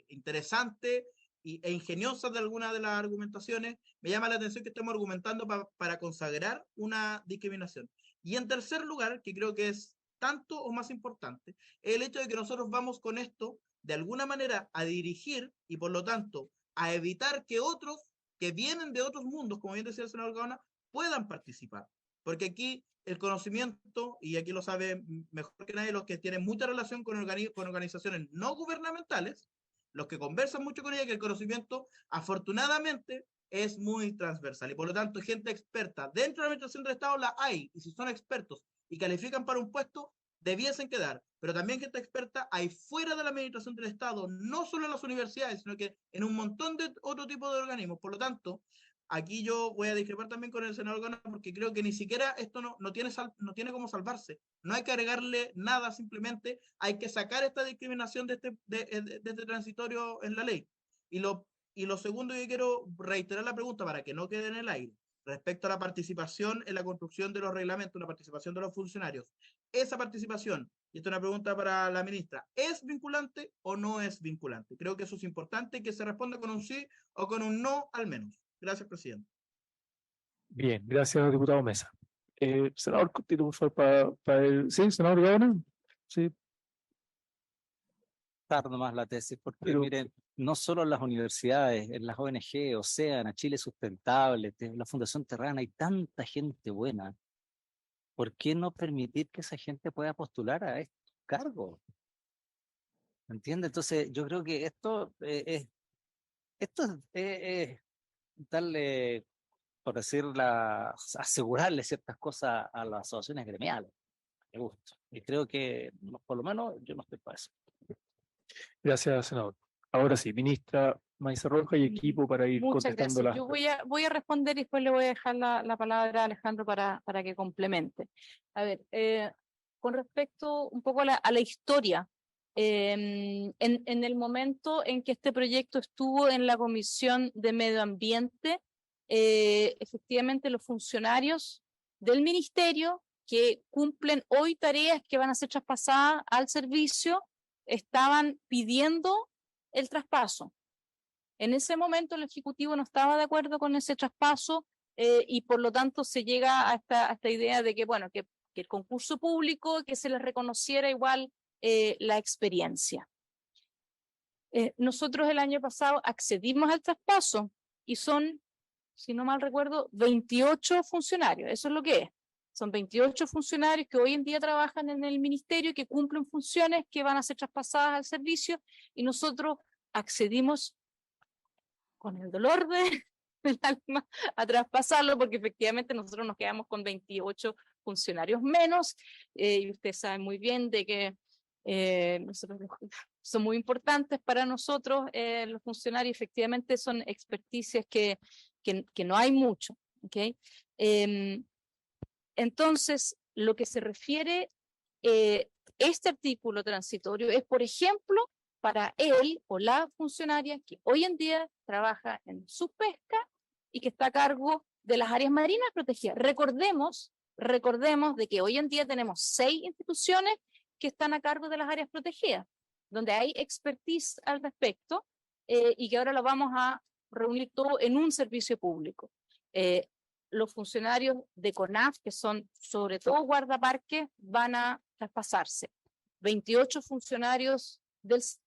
[SPEAKER 5] interesante e ingeniosas de algunas de las argumentaciones, me llama la atención que estemos argumentando para consagrar una discriminación. Y en tercer lugar, que creo que es tanto o más importante, el hecho de que nosotros vamos con esto de alguna manera a dirigir y por lo tanto a evitar que otros que vienen de otros mundos, como bien decía el senador Gaona, puedan participar. Porque aquí el conocimiento, y aquí lo sabe mejor que nadie los que tienen mucha relación con organizaciones no gubernamentales, los que conversan mucho con ella, que el conocimiento afortunadamente es muy transversal y por lo tanto gente experta dentro de la administración del Estado la hay, y si son expertos y califican para un puesto, debiesen quedar, pero también gente experta hay fuera de la administración del Estado, no solo en las universidades, sino que en un montón de otro tipo de organismos. Por lo tanto, aquí yo voy a discrepar también con el senador Gana, porque creo que ni siquiera esto no tiene cómo salvarse. No hay que agregarle nada, simplemente hay que sacar esta discriminación de este transitorio en la ley. Y lo segundo que quiero reiterar la pregunta para que no quede en el aire, respecto a la participación en la construcción de los reglamentos, la participación de los funcionarios. Esa participación, y esta es una pregunta para la ministra, ¿es vinculante o no es vinculante? Creo que eso es importante, que se responda con un sí o con un no al menos. Gracias, presidente.
[SPEAKER 2] Bien, gracias, diputado Mesa. Senador Cortito, por favor, para el... Sí, senador Gaona. Sí,
[SPEAKER 4] Nomás la tesis, porque
[SPEAKER 2] pero
[SPEAKER 4] miren, no solo en las universidades, en las ONG, Océana, Chile Sustentable, la Fundación Terrana, hay tanta gente buena. ¿Por qué no permitir que esa gente pueda postular a estos cargos? ¿Entiendes? Entonces, yo creo que esto es darle, por decirla, asegurarle ciertas cosas a las asociaciones gremiales. Me gusta. Y creo que, por lo menos, yo no estoy para eso.
[SPEAKER 2] gracias, senador. Ahora sí, ministra Maíza Roja y equipo para ir
[SPEAKER 3] Muchas
[SPEAKER 2] contestando
[SPEAKER 3] gracias.
[SPEAKER 2] las...
[SPEAKER 3] Yo voy a responder y después le voy a dejar la palabra a Alejandro para que complemente. A ver, con respecto un poco a la historia, en el momento en que este proyecto estuvo en la Comisión de Medio Ambiente, efectivamente los funcionarios del ministerio que cumplen hoy tareas que van a ser traspasadas al servicio estaban pidiendo el traspaso. En ese momento el Ejecutivo no estaba de acuerdo con ese traspaso y por lo tanto se llega a esta idea de que, bueno, que el concurso público, que se les reconociera igual la experiencia. Nosotros el año pasado accedimos al traspaso y son, si no mal recuerdo, 28 funcionarios, eso es lo que es. Son 28 funcionarios que hoy en día trabajan en el ministerio, que cumplen funciones que van a ser traspasadas al servicio y nosotros accedimos con el dolor del alma a traspasarlo, porque efectivamente nosotros nos quedamos con 28 funcionarios menos, y ustedes saben muy bien de que nosotros, son muy importantes para nosotros los funcionarios, efectivamente son experticias que no hay mucho, ¿okay? Entonces, lo que se refiere este artículo transitorio es, por ejemplo, para él o la funcionaria que hoy en día trabaja en subpesca y que está a cargo de las áreas marinas protegidas. Recordemos de que hoy en día tenemos 6 instituciones que están a cargo de las áreas protegidas, donde hay expertise al respecto y que ahora lo vamos a reunir todo en un servicio público. Los funcionarios de CONAF, que son sobre todo guardaparques, van a traspasarse. 28 funcionarios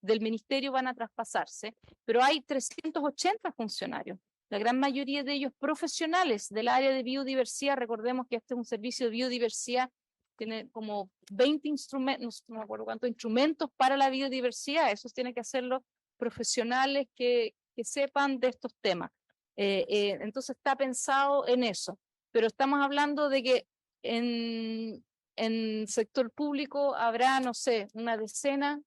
[SPEAKER 3] del ministerio van a traspasarse, pero hay 380 funcionarios, la gran mayoría de ellos profesionales del área de biodiversidad. Recordemos que este es un servicio de biodiversidad, tiene como 20 instrumentos, no me acuerdo cuántos instrumentos para la biodiversidad, esos tienen que hacerlo profesionales que sepan de estos temas. Entonces está pensado en eso, pero estamos hablando de que en sector público habrá, no sé, una decena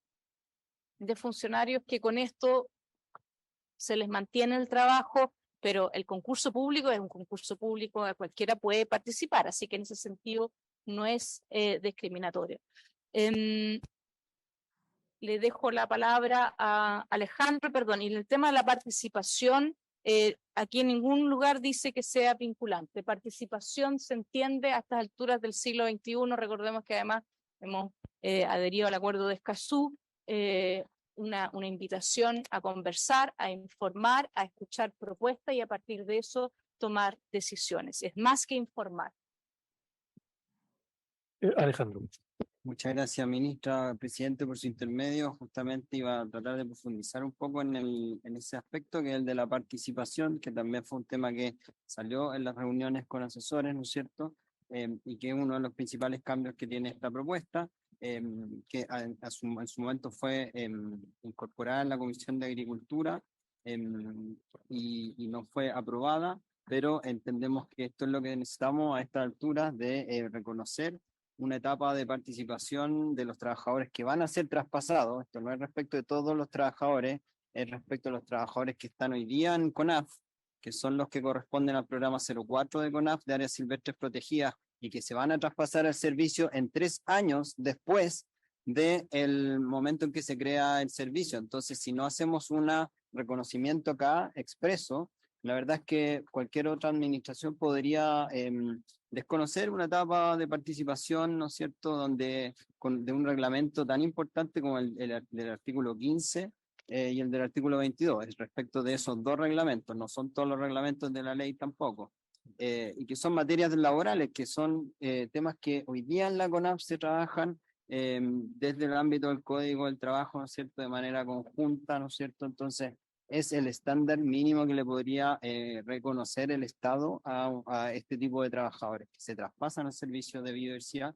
[SPEAKER 3] de funcionarios que con esto se les mantiene el trabajo, pero el concurso público es un concurso público, cualquiera puede participar, así que en ese sentido no es discriminatorio. Le dejo la palabra a Alejandro, perdón, y en el tema de la participación, aquí en ningún lugar dice que sea vinculante. Participación se entiende a estas alturas del siglo XXI, recordemos que además hemos adherido al acuerdo de Escazú, una invitación a conversar, a informar, a escuchar propuestas y a partir de eso tomar decisiones. Es más que informar.
[SPEAKER 2] Alejandro.
[SPEAKER 11] Muchas gracias, ministra, presidente, por su intermedio. Justamente iba a tratar de profundizar un poco en ese aspecto, que es el de la participación, que también fue un tema que salió en las reuniones con asesores, ¿no es cierto? Y que es uno de los principales cambios que tiene esta propuesta, que en su momento fue incorporada en la Comisión de Agricultura y no fue aprobada, pero entendemos que esto es lo que necesitamos a esta altura de reconocer una etapa de participación de los trabajadores que van a ser traspasados. Esto no es respecto de todos los trabajadores, es respecto a los trabajadores que están hoy día en CONAF, que son los que corresponden al programa 04 de CONAF de áreas silvestres protegidas y que se van a traspasar al servicio en 3 años después del momento en que se crea el servicio. Entonces, si no hacemos un reconocimiento acá expreso, la verdad es que cualquier otra administración podría desconocer una etapa de participación, ¿no es cierto?, donde de un reglamento tan importante como el del artículo 15 y el del artículo 22, respecto de esos 2 reglamentos, no son todos los reglamentos de la ley tampoco, y que son materias laborales, que son temas que hoy día en la CONAF se trabajan desde el ámbito del Código del Trabajo, ¿no es cierto?, de manera conjunta, ¿no es cierto? Entonces, es el estándar mínimo que le podría reconocer el Estado a este tipo de trabajadores que se traspasan al servicio de biodiversidad,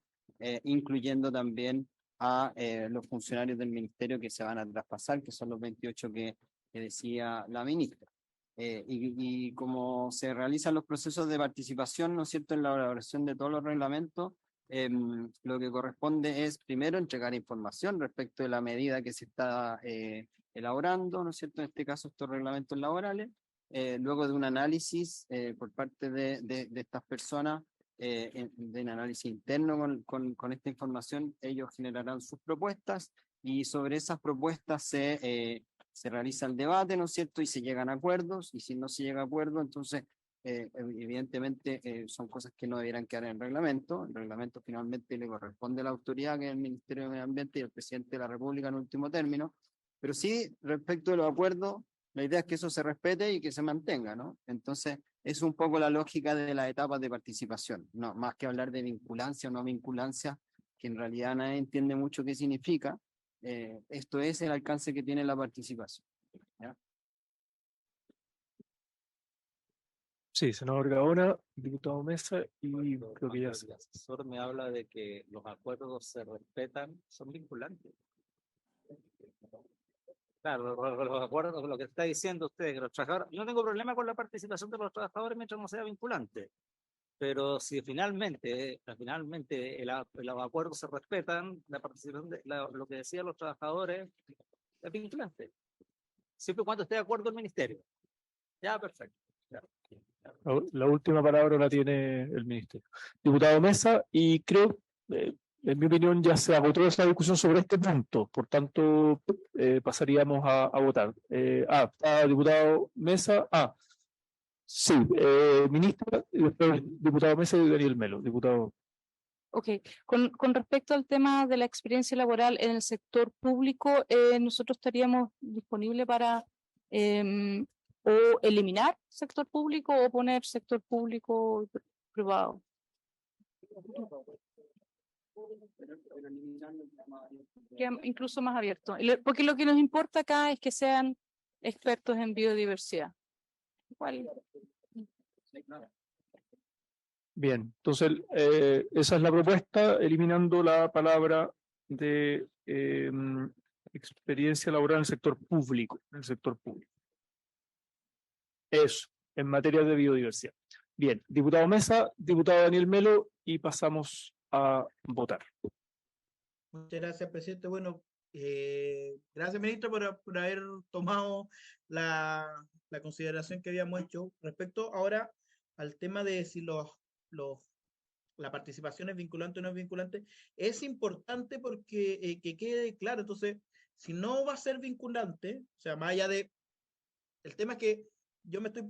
[SPEAKER 11] incluyendo también a los funcionarios del ministerio que se van a traspasar, que son los 28 que decía la ministra. Y como se realizan los procesos de participación, ¿no es cierto?, en la elaboración de todos los reglamentos, lo que corresponde es primero entregar información respecto de la medida que se está elaborando, ¿no es cierto?, en este caso estos reglamentos laborales, luego de un análisis por parte de estas personas, de un análisis interno con esta información, ellos generarán sus propuestas y sobre esas propuestas se realiza el debate, ¿no es cierto?, y se llegan a acuerdos, y si no se llega a acuerdo, entonces evidentemente son cosas que no debieran quedar en el reglamento. El reglamento finalmente le corresponde a la autoridad, que es el Ministerio de Medio Ambiente y el presidente de la República en último término, pero sí, respecto de los acuerdos, la idea es que eso se respete y que se mantenga, ¿no? Entonces, es un poco la lógica de las etapas de participación, no más que hablar de vinculancia o no vinculancia, que en realidad nadie entiende mucho qué significa. Esto es el alcance que tiene la participación, ¿ya?
[SPEAKER 2] Sí, senador Gaona, diputado Mesa, y creo que ya
[SPEAKER 4] El asesor me habla de que los acuerdos se respetan, son vinculantes. Claro, los acuerdos, lo que está diciendo usted, que los trabajadores, yo no tengo problema con la participación de los trabajadores mientras no sea vinculante, pero si finalmente los acuerdos se respetan, la participación lo que decían los trabajadores es vinculante, siempre y cuando esté de acuerdo el ministerio. Ya, perfecto. Ya.
[SPEAKER 2] la última palabra la tiene el ministerio. Diputado Mesa, y creo, en mi opinión, ya se agotó esa discusión sobre este punto, por tanto, pasaríamos a votar. Diputado Mesa, sí, ministra, y después diputado Mesa y Daniel Melo, diputado.
[SPEAKER 12] Ok, con respecto al tema de la experiencia laboral en el sector público, nosotros estaríamos disponibles para o eliminar sector público o poner sector público y privado. Incluso más abierto, porque lo que nos importa acá es que sean expertos en biodiversidad. ¿Cuál?
[SPEAKER 2] Bien, entonces esa es la propuesta, eliminando la palabra de experiencia laboral en el sector público, Eso, en materia de biodiversidad. Bien, diputado Mesa, diputado Daniel Melo, y pasamos a votar.
[SPEAKER 5] Muchas gracias, presidente. Bueno, gracias, ministro, por haber tomado la consideración que habíamos hecho. Respecto ahora al tema de si la participación es vinculante o no es vinculante, es importante porque que quede claro. Entonces, si no va a ser vinculante, o sea, más allá de... El tema es que yo me estoy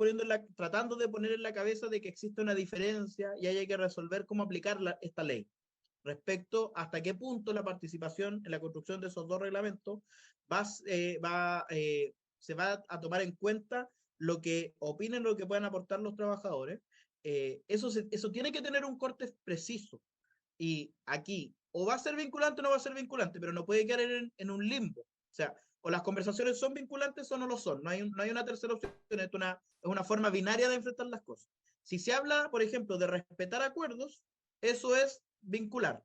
[SPEAKER 5] tratando de poner en la cabeza de que existe una diferencia y hay que resolver cómo aplicar esta ley. Respecto hasta qué punto la participación en la construcción de esos 2 reglamentos se va a tomar en cuenta lo que opinen, lo que puedan aportar los trabajadores. Eso tiene que tener un corte preciso. Y aquí, o va a ser vinculante o no va a ser vinculante, pero no puede quedar en un limbo. O sea, o las conversaciones son vinculantes o no lo son. No hay una tercera opción. Es una forma binaria de enfrentar las cosas. Si se habla, por ejemplo, de respetar acuerdos, eso es vincular.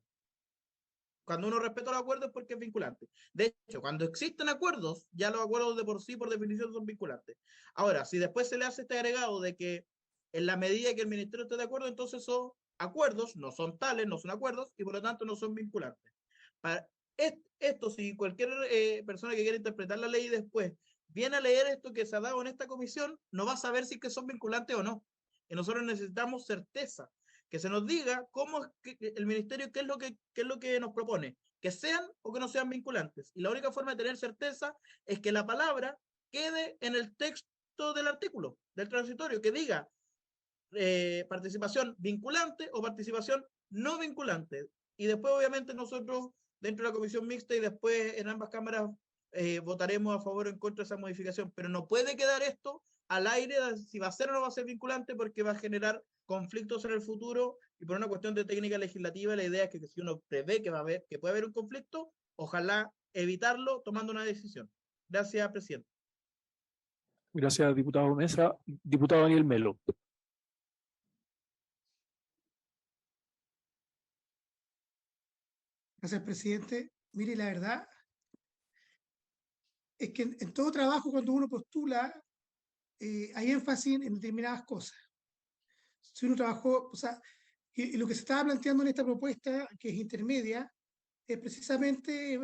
[SPEAKER 5] Cuando uno respeta los acuerdos es porque es vinculante. De hecho, cuando existen acuerdos, ya los acuerdos de por sí, por definición, son vinculantes. Ahora, si después se le hace este agregado de que en la medida que el ministerio esté de acuerdo, entonces eso acuerdos, no son tales, no son acuerdos, y por lo tanto no son vinculantes. Para esto, si cualquier persona que quiera interpretar la ley después viene a leer esto que se ha dado en esta comisión, no va a saber si que son vinculantes o no. Y nosotros necesitamos certeza, que se nos diga cómo el ministerio, qué es lo que nos propone, que sean o que no sean vinculantes. Y la única forma de tener certeza es que la palabra quede en el texto del artículo, del transitorio, que diga participación vinculante o participación no vinculante. Y después, obviamente, nosotros dentro de la comisión mixta y después en ambas cámaras votaremos a favor o en contra de esa modificación. Pero no puede quedar esto al aire si va a ser o no va a ser vinculante, porque va a generar conflictos en el futuro, y por una cuestión de técnica legislativa la idea es que si uno prevé que puede haber un conflicto, ojalá evitarlo tomando una decisión. Gracias, presidente.
[SPEAKER 2] Gracias, diputado Mesa. Diputado Daniel Melo.
[SPEAKER 9] Gracias, presidente. Mire, la verdad es que en todo trabajo, cuando uno postula, hay énfasis en determinadas cosas. Si uno trabajó, o sea, y lo que se estaba planteando en esta propuesta, que es intermedia, es precisamente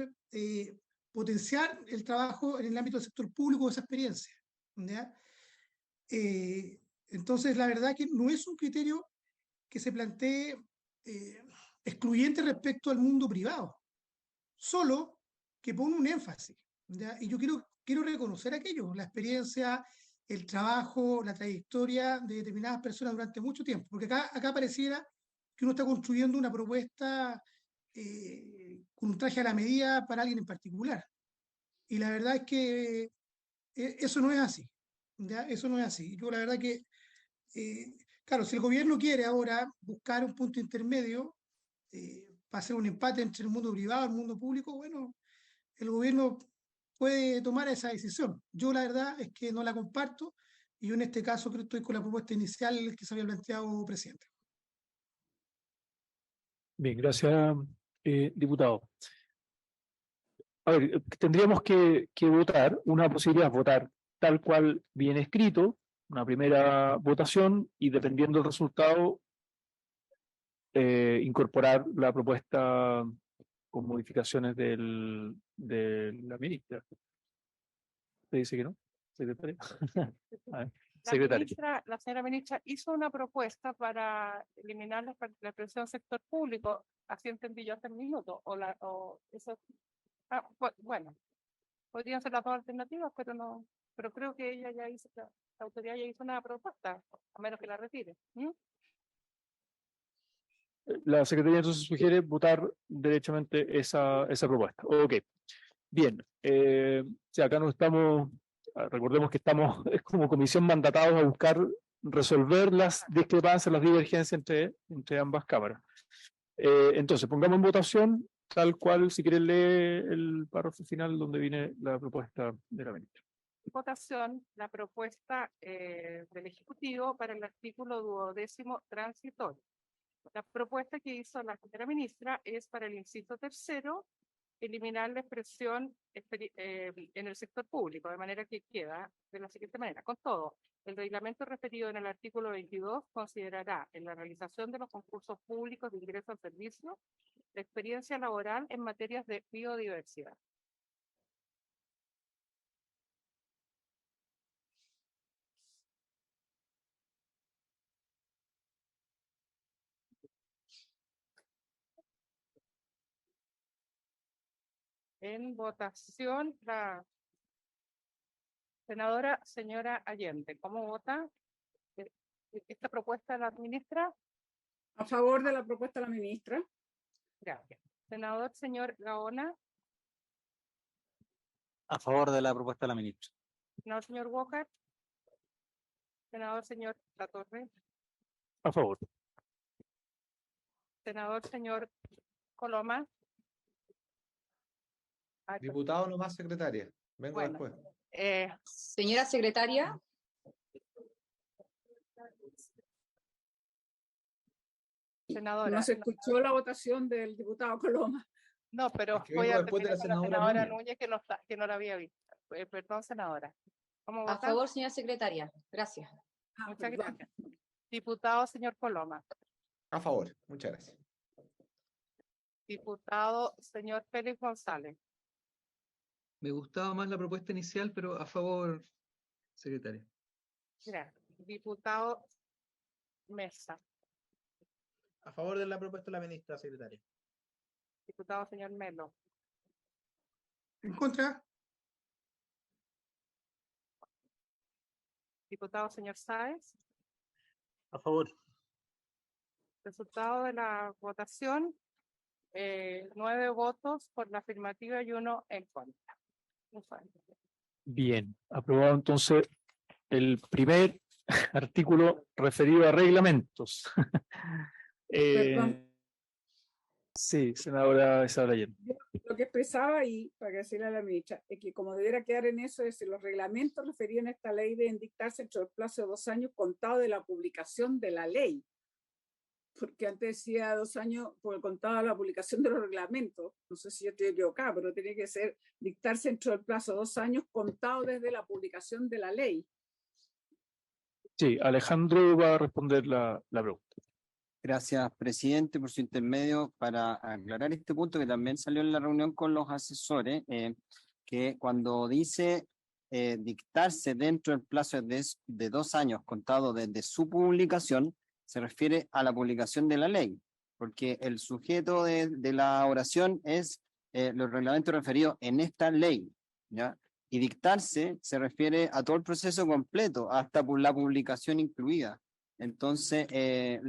[SPEAKER 9] potenciar el trabajo en el ámbito del sector público de esa experiencia. ¿Ya? Entonces, la verdad que no es un criterio que se plantee excluyente respecto al mundo privado, solo que pone un énfasis. ¿Ya? Y yo quiero reconocer aquello, la experiencia, el trabajo, la trayectoria de determinadas personas durante mucho tiempo, porque acá pareciera que uno está construyendo una propuesta con un traje a la medida para alguien en particular. Y la verdad es que eso no es así. ¿Ya? Eso no es así. Yo la verdad que, claro, si el gobierno quiere ahora buscar un punto intermedio para hacer un empate entre el mundo privado y el mundo público, bueno, el gobierno puede tomar esa decisión. Yo la verdad es que no la comparto, y yo en este caso creo que estoy con la propuesta inicial que se había planteado, presidente.
[SPEAKER 2] Bien, gracias, diputado. A ver, tendríamos que votar, una posibilidad es votar tal cual viene escrito, una primera votación, y dependiendo del resultado, incorporar la propuesta con modificaciones de la ministra. ¿Usted dice que no, secretaria? Secretaria.
[SPEAKER 3] La señora ministra hizo una propuesta para eliminar la presión sector público, así entendí yo hace un minuto, o eso. Bueno, podrían ser las dos alternativas, pero creo que ella ya hizo, la autoridad ya hizo una propuesta, a menos que la retire.
[SPEAKER 2] La Secretaría entonces sugiere votar derechamente esa propuesta. Ok, bien. Si acá no estamos, recordemos que estamos como comisión mandatados a buscar resolver las discrepancias, las divergencias entre ambas cámaras. Entonces, pongamos en votación tal cual, si quieren leer el párrafo final donde viene la propuesta de la ministra.
[SPEAKER 3] Votación, la propuesta del Ejecutivo para el artículo 12º transitorio. La propuesta que hizo la señora ministra es para el inciso tercero, eliminar la expresión en el sector público, de manera que queda de la siguiente manera. Con todo, el reglamento referido en el artículo 22 considerará en la realización de los concursos públicos de ingreso al servicio la experiencia laboral en materias de biodiversidad. En votación, la senadora señora Allende. ¿Cómo vota esta propuesta de la ministra?
[SPEAKER 6] A favor de la propuesta de la ministra.
[SPEAKER 3] Gracias. Senador señor Gaona.
[SPEAKER 4] A favor de la propuesta de la ministra.
[SPEAKER 3] Senador señor Walker. Senador señor Latorre.
[SPEAKER 2] A favor.
[SPEAKER 3] Senador señor Coloma.
[SPEAKER 10] Diputado nomás, secretaria. Vengo después.
[SPEAKER 13] Señora secretaria.
[SPEAKER 3] Senadora.
[SPEAKER 6] No se escuchó la votación del diputado Coloma.
[SPEAKER 3] No, pero voy a terminar con la senadora Núñez, que no la había visto. Perdón, senadora. ¿Cómo vota?
[SPEAKER 13] A favor, señora secretaria. Gracias.
[SPEAKER 3] Muchas gracias. Diputado, señor Coloma.
[SPEAKER 10] A favor, muchas gracias.
[SPEAKER 3] Diputado señor Félix González.
[SPEAKER 7] Me gustaba más la propuesta inicial, pero a favor, secretaria.
[SPEAKER 3] Gracias. Diputado Mesa.
[SPEAKER 5] A favor de la propuesta de la ministra secretaria.
[SPEAKER 3] Diputado señor Melo.
[SPEAKER 9] En contra.
[SPEAKER 3] Diputado señor Sáez.
[SPEAKER 1] A favor.
[SPEAKER 3] Resultado de la votación, 9 votos por la afirmativa y 1 en contra.
[SPEAKER 2] Bien, aprobado entonces el primer artículo referido a reglamentos.
[SPEAKER 6] Perdón.
[SPEAKER 2] Sí, senadora Isabel Allende.
[SPEAKER 6] Lo que expresaba, y para que decirle a la ministra, es que como debiera quedar en eso, es que los reglamentos referidos en esta ley deben dictarse entre el plazo de 2 años contado de la publicación de la ley. Porque antes decía 2 años por el contado de la publicación de los reglamentos. No sé si yo estoy equivocada, pero tiene que ser dictarse entre el plazo de 2 años contado desde la publicación de la ley.
[SPEAKER 2] Sí, Alejandro va a responder la pregunta.
[SPEAKER 11] Gracias, presidente, por su intermedio para aclarar este punto que también salió en la reunión con los asesores, que cuando dice dictarse dentro del plazo de 2 años contado desde su publicación, se refiere a la publicación de la ley, porque el sujeto de la oración es los reglamentos referidos en esta ley, ¿ya? Y dictarse se refiere a todo el proceso completo, hasta por la publicación incluida. Entonces,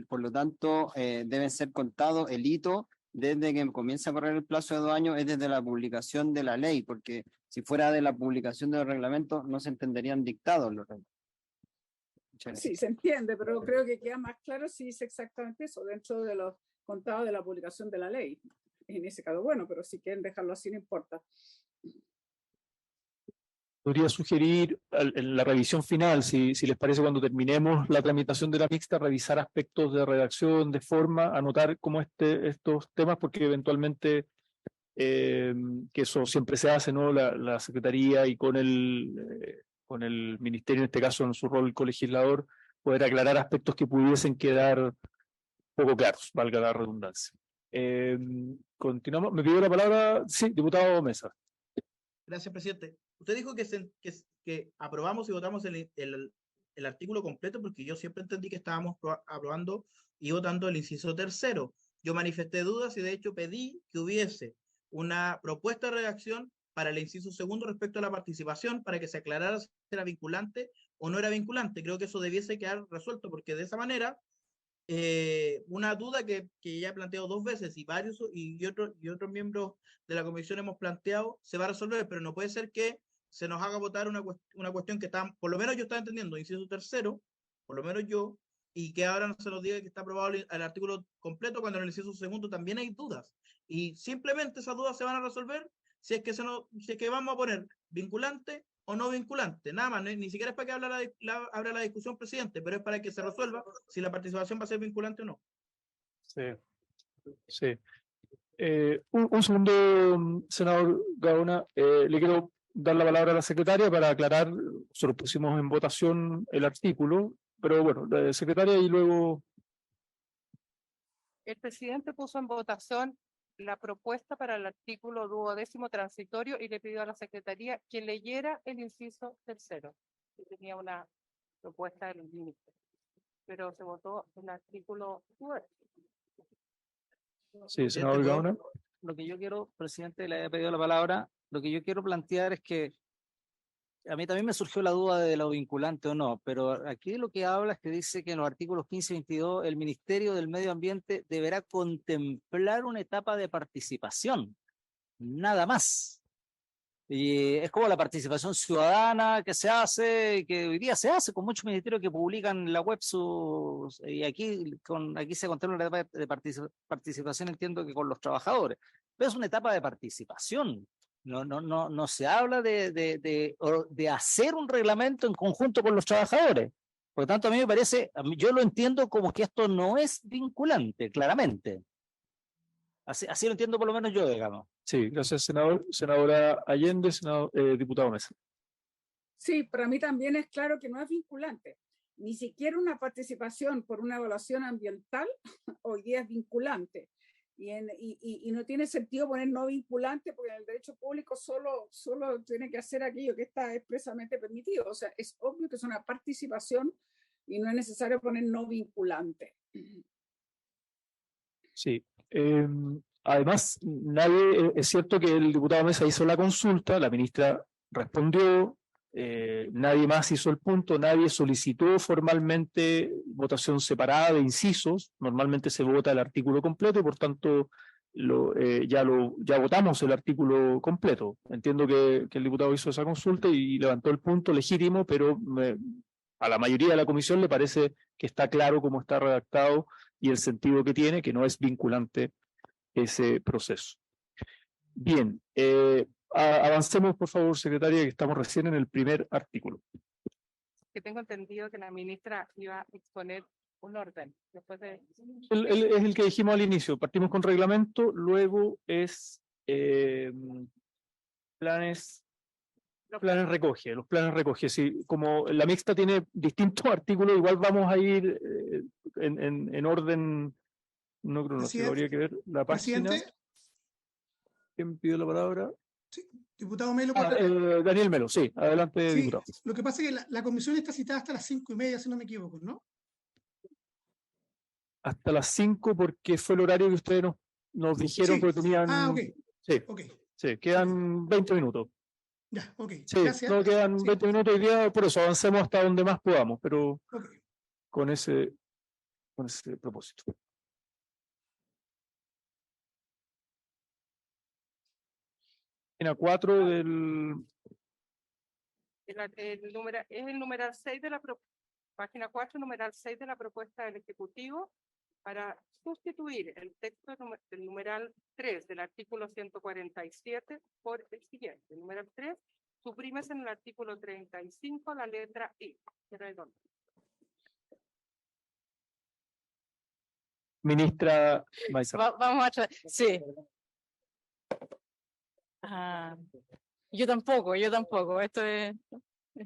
[SPEAKER 11] por lo tanto, debe ser contado el hito desde que comienza a correr el plazo de 2 años, es desde la publicación de la ley, porque si fuera de la publicación de los reglamentos, no se entenderían dictados los reglamentos.
[SPEAKER 6] Sí, se entiende, pero creo que queda más claro si dice exactamente eso, dentro de los contados de la publicación de la ley. En ese caso, bueno, pero si quieren dejarlo así, no importa.
[SPEAKER 2] Podría sugerir en la revisión final, si les parece, cuando terminemos la tramitación de la mixta, revisar aspectos de redacción, de forma, anotar como estos temas, porque eventualmente, que eso siempre se hace, ¿no? La Secretaría y con el Ministerio, en este caso en su rol colegislador, poder aclarar aspectos que pudiesen quedar poco claros, valga la redundancia. Continuamos. ¿Me pidió la palabra? Sí, diputado Mesa.
[SPEAKER 5] Gracias, presidente. Usted dijo que aprobamos y votamos el artículo completo, porque yo siempre entendí que estábamos aprobando y votando el inciso 3º. Yo manifesté dudas y de hecho pedí que hubiese una propuesta de redacción para el inciso 2º respecto a la participación, para que se aclarara si era vinculante o no era vinculante. Creo que eso debiese quedar resuelto, porque de esa manera una duda que ya he planteado 2 veces y otros miembros de la comisión hemos planteado, se va a resolver, pero no puede ser que se nos haga votar una cuestión que está, por lo menos yo estaba entendiendo, inciso 3º, por lo menos yo, y que ahora no se nos diga que está aprobado el artículo completo, cuando en el inciso 2º también hay dudas. Y simplemente esas dudas se van a resolver si es que vamos a poner vinculante o no vinculante, nada más, ni siquiera es para que abra la discusión, presidente, pero es para que se resuelva si la participación va a ser vinculante o no.
[SPEAKER 2] Sí, sí. Un segundo, senador Gaona, le quiero dar la palabra a la secretaria para aclarar. Nosotros pusimos en votación el artículo, pero bueno, la secretaria y luego...
[SPEAKER 3] El presidente puso en votación la propuesta para el artículo 12º transitorio y le pidió a la secretaría que leyera el inciso 3º, que tenía una propuesta de los límites, pero se votó el artículo 9.
[SPEAKER 2] Sí, senador Gaona.
[SPEAKER 4] Lo que yo quiero, presidente, le haya pedido la palabra, lo que yo quiero plantear es que a mí también me surgió la duda de lo vinculante o no, pero aquí lo que habla es que dice que en los artículos 15 y 22 el Ministerio del Medio Ambiente deberá contemplar una etapa de participación, nada más. Y es como la participación ciudadana que se hace, que hoy día se hace con muchos ministerios que publican en la web y aquí se contempla una etapa de participación, entiendo que con los trabajadores, pero es una etapa de participación. No se habla de hacer un reglamento en conjunto con los trabajadores. Por lo tanto, a mí me parece, yo lo entiendo como que esto no es vinculante, claramente. Así lo entiendo por lo menos yo, digamos.
[SPEAKER 2] Sí, gracias, senador. Senadora Allende, diputado Mesa.
[SPEAKER 6] Sí, para mí también es claro que no es vinculante. ni siquiera una participación por una evaluación ambiental hoy día es vinculante. Y no tiene sentido poner no vinculante porque en el derecho público solo tiene que hacer aquello que está expresamente permitido. O sea, es obvio que es una participación y no es necesario poner no vinculante.
[SPEAKER 2] Sí. Además, es cierto que el diputado Mesa hizo la consulta, la ministra respondió, nadie más hizo el punto, nadie solicitó formalmente votación separada de incisos, normalmente se vota el artículo completo y por tanto ya votamos el artículo completo. Entiendo que el diputado hizo esa consulta y levantó el punto legítimo, pero a la mayoría de la comisión le parece que está claro cómo está redactado y el sentido que tiene, que no es vinculante ese proceso. Bien, avancemos por favor, secretaria, que estamos recién en el primer artículo.
[SPEAKER 3] Que tengo entendido que la ministra iba a exponer un orden. Después de...
[SPEAKER 2] Es el que dijimos al inicio, partimos con reglamento, luego es planes recoge, los planes recoge. Sí, como la mixta tiene distintos artículos, igual vamos a ir en orden no cronológico, habría que ver la página.
[SPEAKER 9] Presidente.
[SPEAKER 2] ¿Quién pidió la palabra?
[SPEAKER 9] Sí, diputado Melo.
[SPEAKER 2] Daniel Melo, sí, adelante,
[SPEAKER 9] sí,
[SPEAKER 2] diputado.
[SPEAKER 9] Lo que pasa es que la comisión está citada hasta las 5:30, si no me equivoco, ¿no?
[SPEAKER 2] Hasta las 5 porque fue el horario que ustedes nos dijeron,
[SPEAKER 9] sí.
[SPEAKER 2] porque tenían...
[SPEAKER 9] ok.
[SPEAKER 2] Sí,
[SPEAKER 9] okay.
[SPEAKER 2] Sí, quedan 20 minutos.
[SPEAKER 9] Ya, ok.
[SPEAKER 2] Sí,
[SPEAKER 9] gracias.
[SPEAKER 2] no quedan 20 minutos hoy día, por eso avancemos hasta donde más podamos, pero con ese propósito. Página 4 del...
[SPEAKER 3] Es el numeral 6 de la página 4, numeral 6 de la propuesta del Ejecutivo para sustituir el texto del numeral 3 del artículo 147 por el siguiente. El numeral 3 suprímese en el artículo 35 la letra E.
[SPEAKER 2] Ministra
[SPEAKER 12] Vamos a traer. Sí. Yo tampoco. Esto es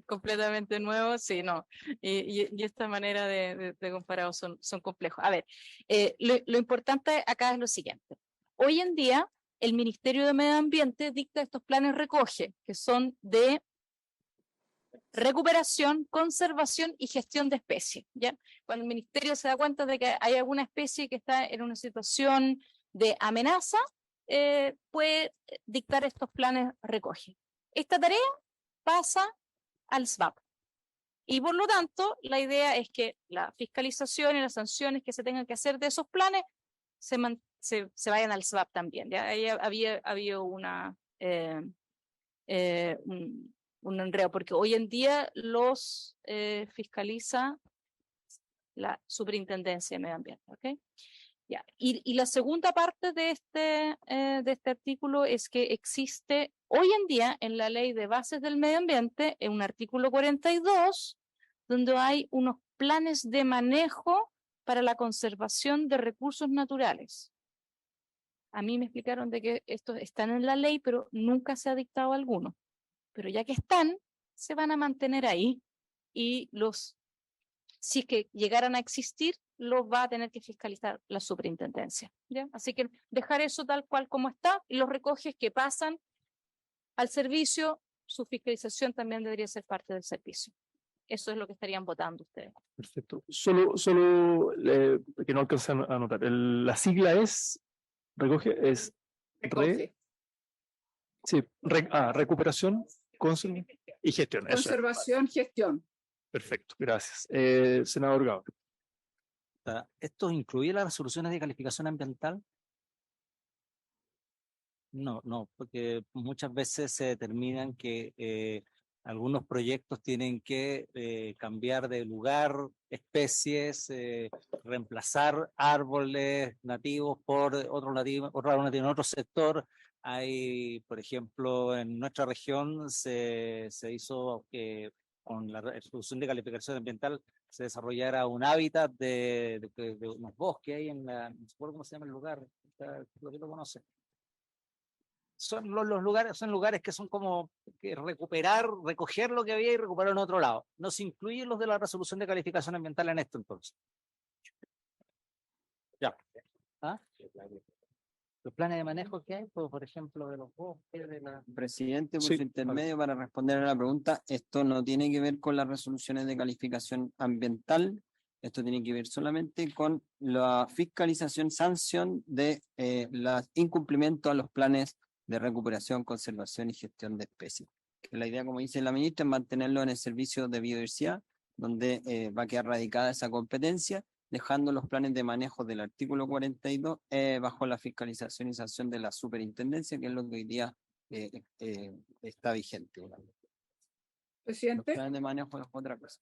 [SPEAKER 12] completamente nuevo, sí, no. Y esta manera de comparado son complejos. A ver, lo importante acá es lo siguiente. Hoy en día, el Ministerio de Medio Ambiente dicta estos planes recoge, que son de recuperación, conservación y gestión de especies, ¿ya? Cuando el Ministerio se da cuenta de que hay alguna especie que está en una situación de amenaza, puede dictar estos planes recoge. Esta tarea pasa al SVAP. Y por lo tanto, la idea es que la fiscalización y las sanciones que se tengan que hacer de esos planes se vayan al SVAP también. ¿Ya? Ahí había un enredo, porque hoy en día los fiscaliza la Superintendencia de Medio Ambiente. ¿Okay? Ya. Y la segunda parte de este artículo es que existe hoy en día en la Ley de Bases del Medio Ambiente, en un artículo 42, donde hay unos planes de manejo para la conservación de recursos naturales. A mí me explicaron de que estos están en la ley, pero nunca se ha dictado alguno. Pero ya que están, se van a mantener ahí y si es que llegaran a existir, los va a tener que fiscalizar la superintendencia. ¿Ya? Así que dejar eso tal cual como está y los recoges que pasan al servicio, su fiscalización también debería ser parte del servicio. Eso es lo que estarían votando ustedes.
[SPEAKER 2] Perfecto. Solo que no alcancé a anotar. La sigla es, recuperación, conservación y gestión.
[SPEAKER 6] Conservación, gestión.
[SPEAKER 2] Perfecto, gracias. Senador Gao.
[SPEAKER 4] ¿Esto incluye las resoluciones de calificación ambiental? No, porque muchas veces se determinan que algunos proyectos tienen que cambiar de lugar, especies, reemplazar árboles nativos por otro nativo en otro sector. Hay, por ejemplo, en nuestra región se hizo que con la resolución de calificación ambiental se desarrollara un hábitat de unos bosques ahí no sé cómo se llama el lugar, lo que lo conoce. son lugares que son como que recoger lo que había y recuperar en otro lado. No se incluyen los de la resolución de calificación ambiental en esto entonces. Ya. ¿Ah? Los planes de manejo que hay, pues, por ejemplo, de los bosques, de la...
[SPEAKER 11] Presidente, por
[SPEAKER 2] Sí,
[SPEAKER 11] su intermedio, para responder a la pregunta, esto no tiene que ver con las resoluciones de calificación ambiental, esto tiene que ver solamente con la fiscalización, sanción de los incumplimientos a los planes de recuperación, conservación y gestión de especies. Que la idea, como dice la ministra, es mantenerlo en el servicio de biodiversidad, donde va a quedar radicada esa competencia, dejando los planes de manejo del artículo 42 bajo la fiscalización y sanción de la superintendencia, que es lo que hoy día está vigente. Los
[SPEAKER 6] Presidente,
[SPEAKER 11] planes de manejo es otra cosa.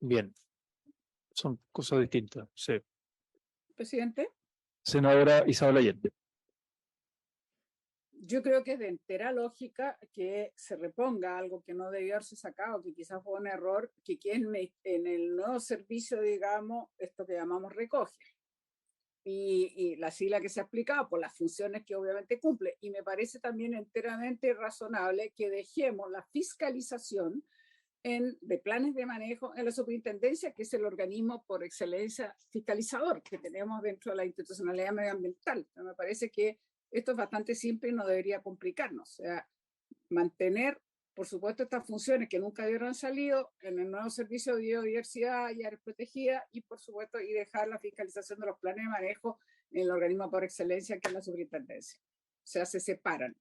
[SPEAKER 2] Bien, son cosas distintas. Sí.
[SPEAKER 6] presidente,
[SPEAKER 2] Senadora Isabel Allende.
[SPEAKER 6] yo creo que es de entera lógica que se reponga algo que no debió haberse sacado, que quizás fue un error, que en el nuevo servicio, digamos, esto que llamamos recoge. Y la sigla que se ha explicado por las funciones que obviamente cumple. Y me parece también enteramente razonable que dejemos la fiscalización de planes de manejo en la superintendencia, que es el organismo por excelencia fiscalizador que tenemos dentro de la institucionalidad medioambiental. Me parece que esto es bastante simple y no debería complicarnos. O sea, mantener, por supuesto, estas funciones que nunca hubieran salido en el nuevo servicio de biodiversidad y áreas protegidas y, por supuesto, y dejar la fiscalización de los planes de manejo en el organismo por excelencia, que es la superintendencia. O sea, se separan.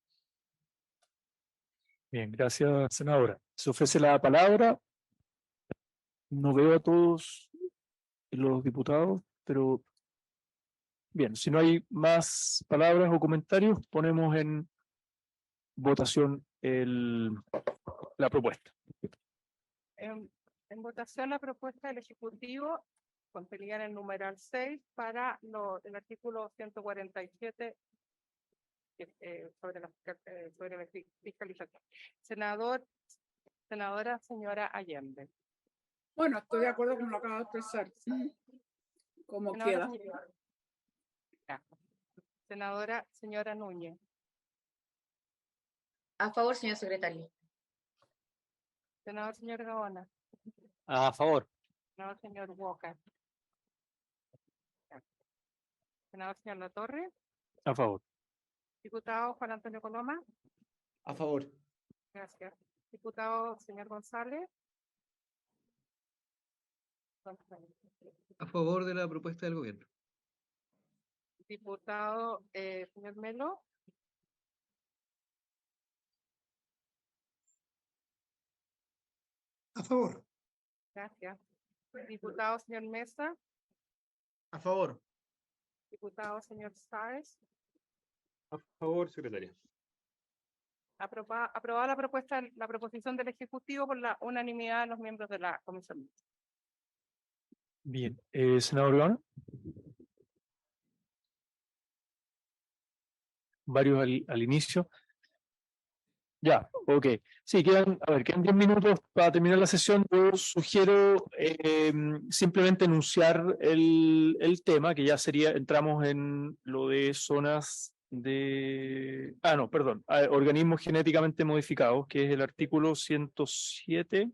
[SPEAKER 2] Bien, gracias, senadora. Se ofrece la palabra. No veo a todos los diputados, pero bien, si no hay más palabras o comentarios, ponemos en votación la propuesta.
[SPEAKER 3] En votación la propuesta del Ejecutivo contenida en el numeral 6 para el artículo 147 sobre la fiscalización. Senadora señora Allende.
[SPEAKER 6] Bueno, estoy de acuerdo con lo que acabo de expresar. ¿Cómo queda?
[SPEAKER 3] Senadora señora Núñez.
[SPEAKER 13] A favor, señor secretario.
[SPEAKER 3] Senador señor Gaona.
[SPEAKER 4] A favor.
[SPEAKER 3] Senador señor Walker. Senador señor Latorre.
[SPEAKER 2] A favor.
[SPEAKER 3] Diputado Juan Antonio Coloma.
[SPEAKER 10] A favor.
[SPEAKER 3] Gracias. Diputado señor González.
[SPEAKER 14] A favor de la propuesta del gobierno.
[SPEAKER 3] Diputado señor Melo.
[SPEAKER 9] A favor.
[SPEAKER 3] Gracias. Diputado señor Mesa.
[SPEAKER 5] A favor.
[SPEAKER 3] Diputado señor Sáez.
[SPEAKER 1] A favor, secretaria.
[SPEAKER 3] Aprobada la proposición del Ejecutivo por la unanimidad de los miembros de la Comisión.
[SPEAKER 2] Bien, senador Gaona. Varios al inicio. Ya, ok. Sí, quedan 10 minutos para terminar la sesión. Yo sugiero simplemente enunciar el tema, que ya entramos en lo de zonas de... no, perdón, organismos genéticamente modificados, que es el artículo 107.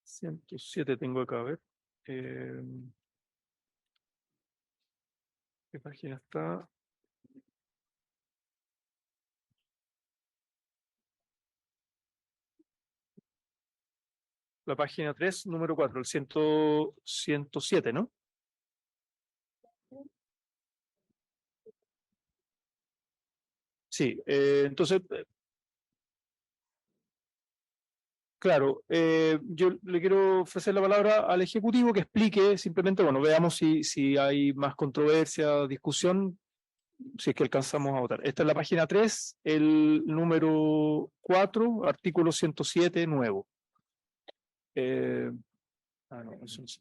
[SPEAKER 2] 107 tengo acá, a ver. ¿Qué página está? La página 3, número 4, el 107, ¿no? Sí, entonces, claro, yo le quiero ofrecer la palabra al Ejecutivo que explique simplemente, bueno, veamos si hay más controversia, discusión, si es que alcanzamos a votar. Esta es la página 3, el número 4, artículo 107, nuevo. No, eso no sé.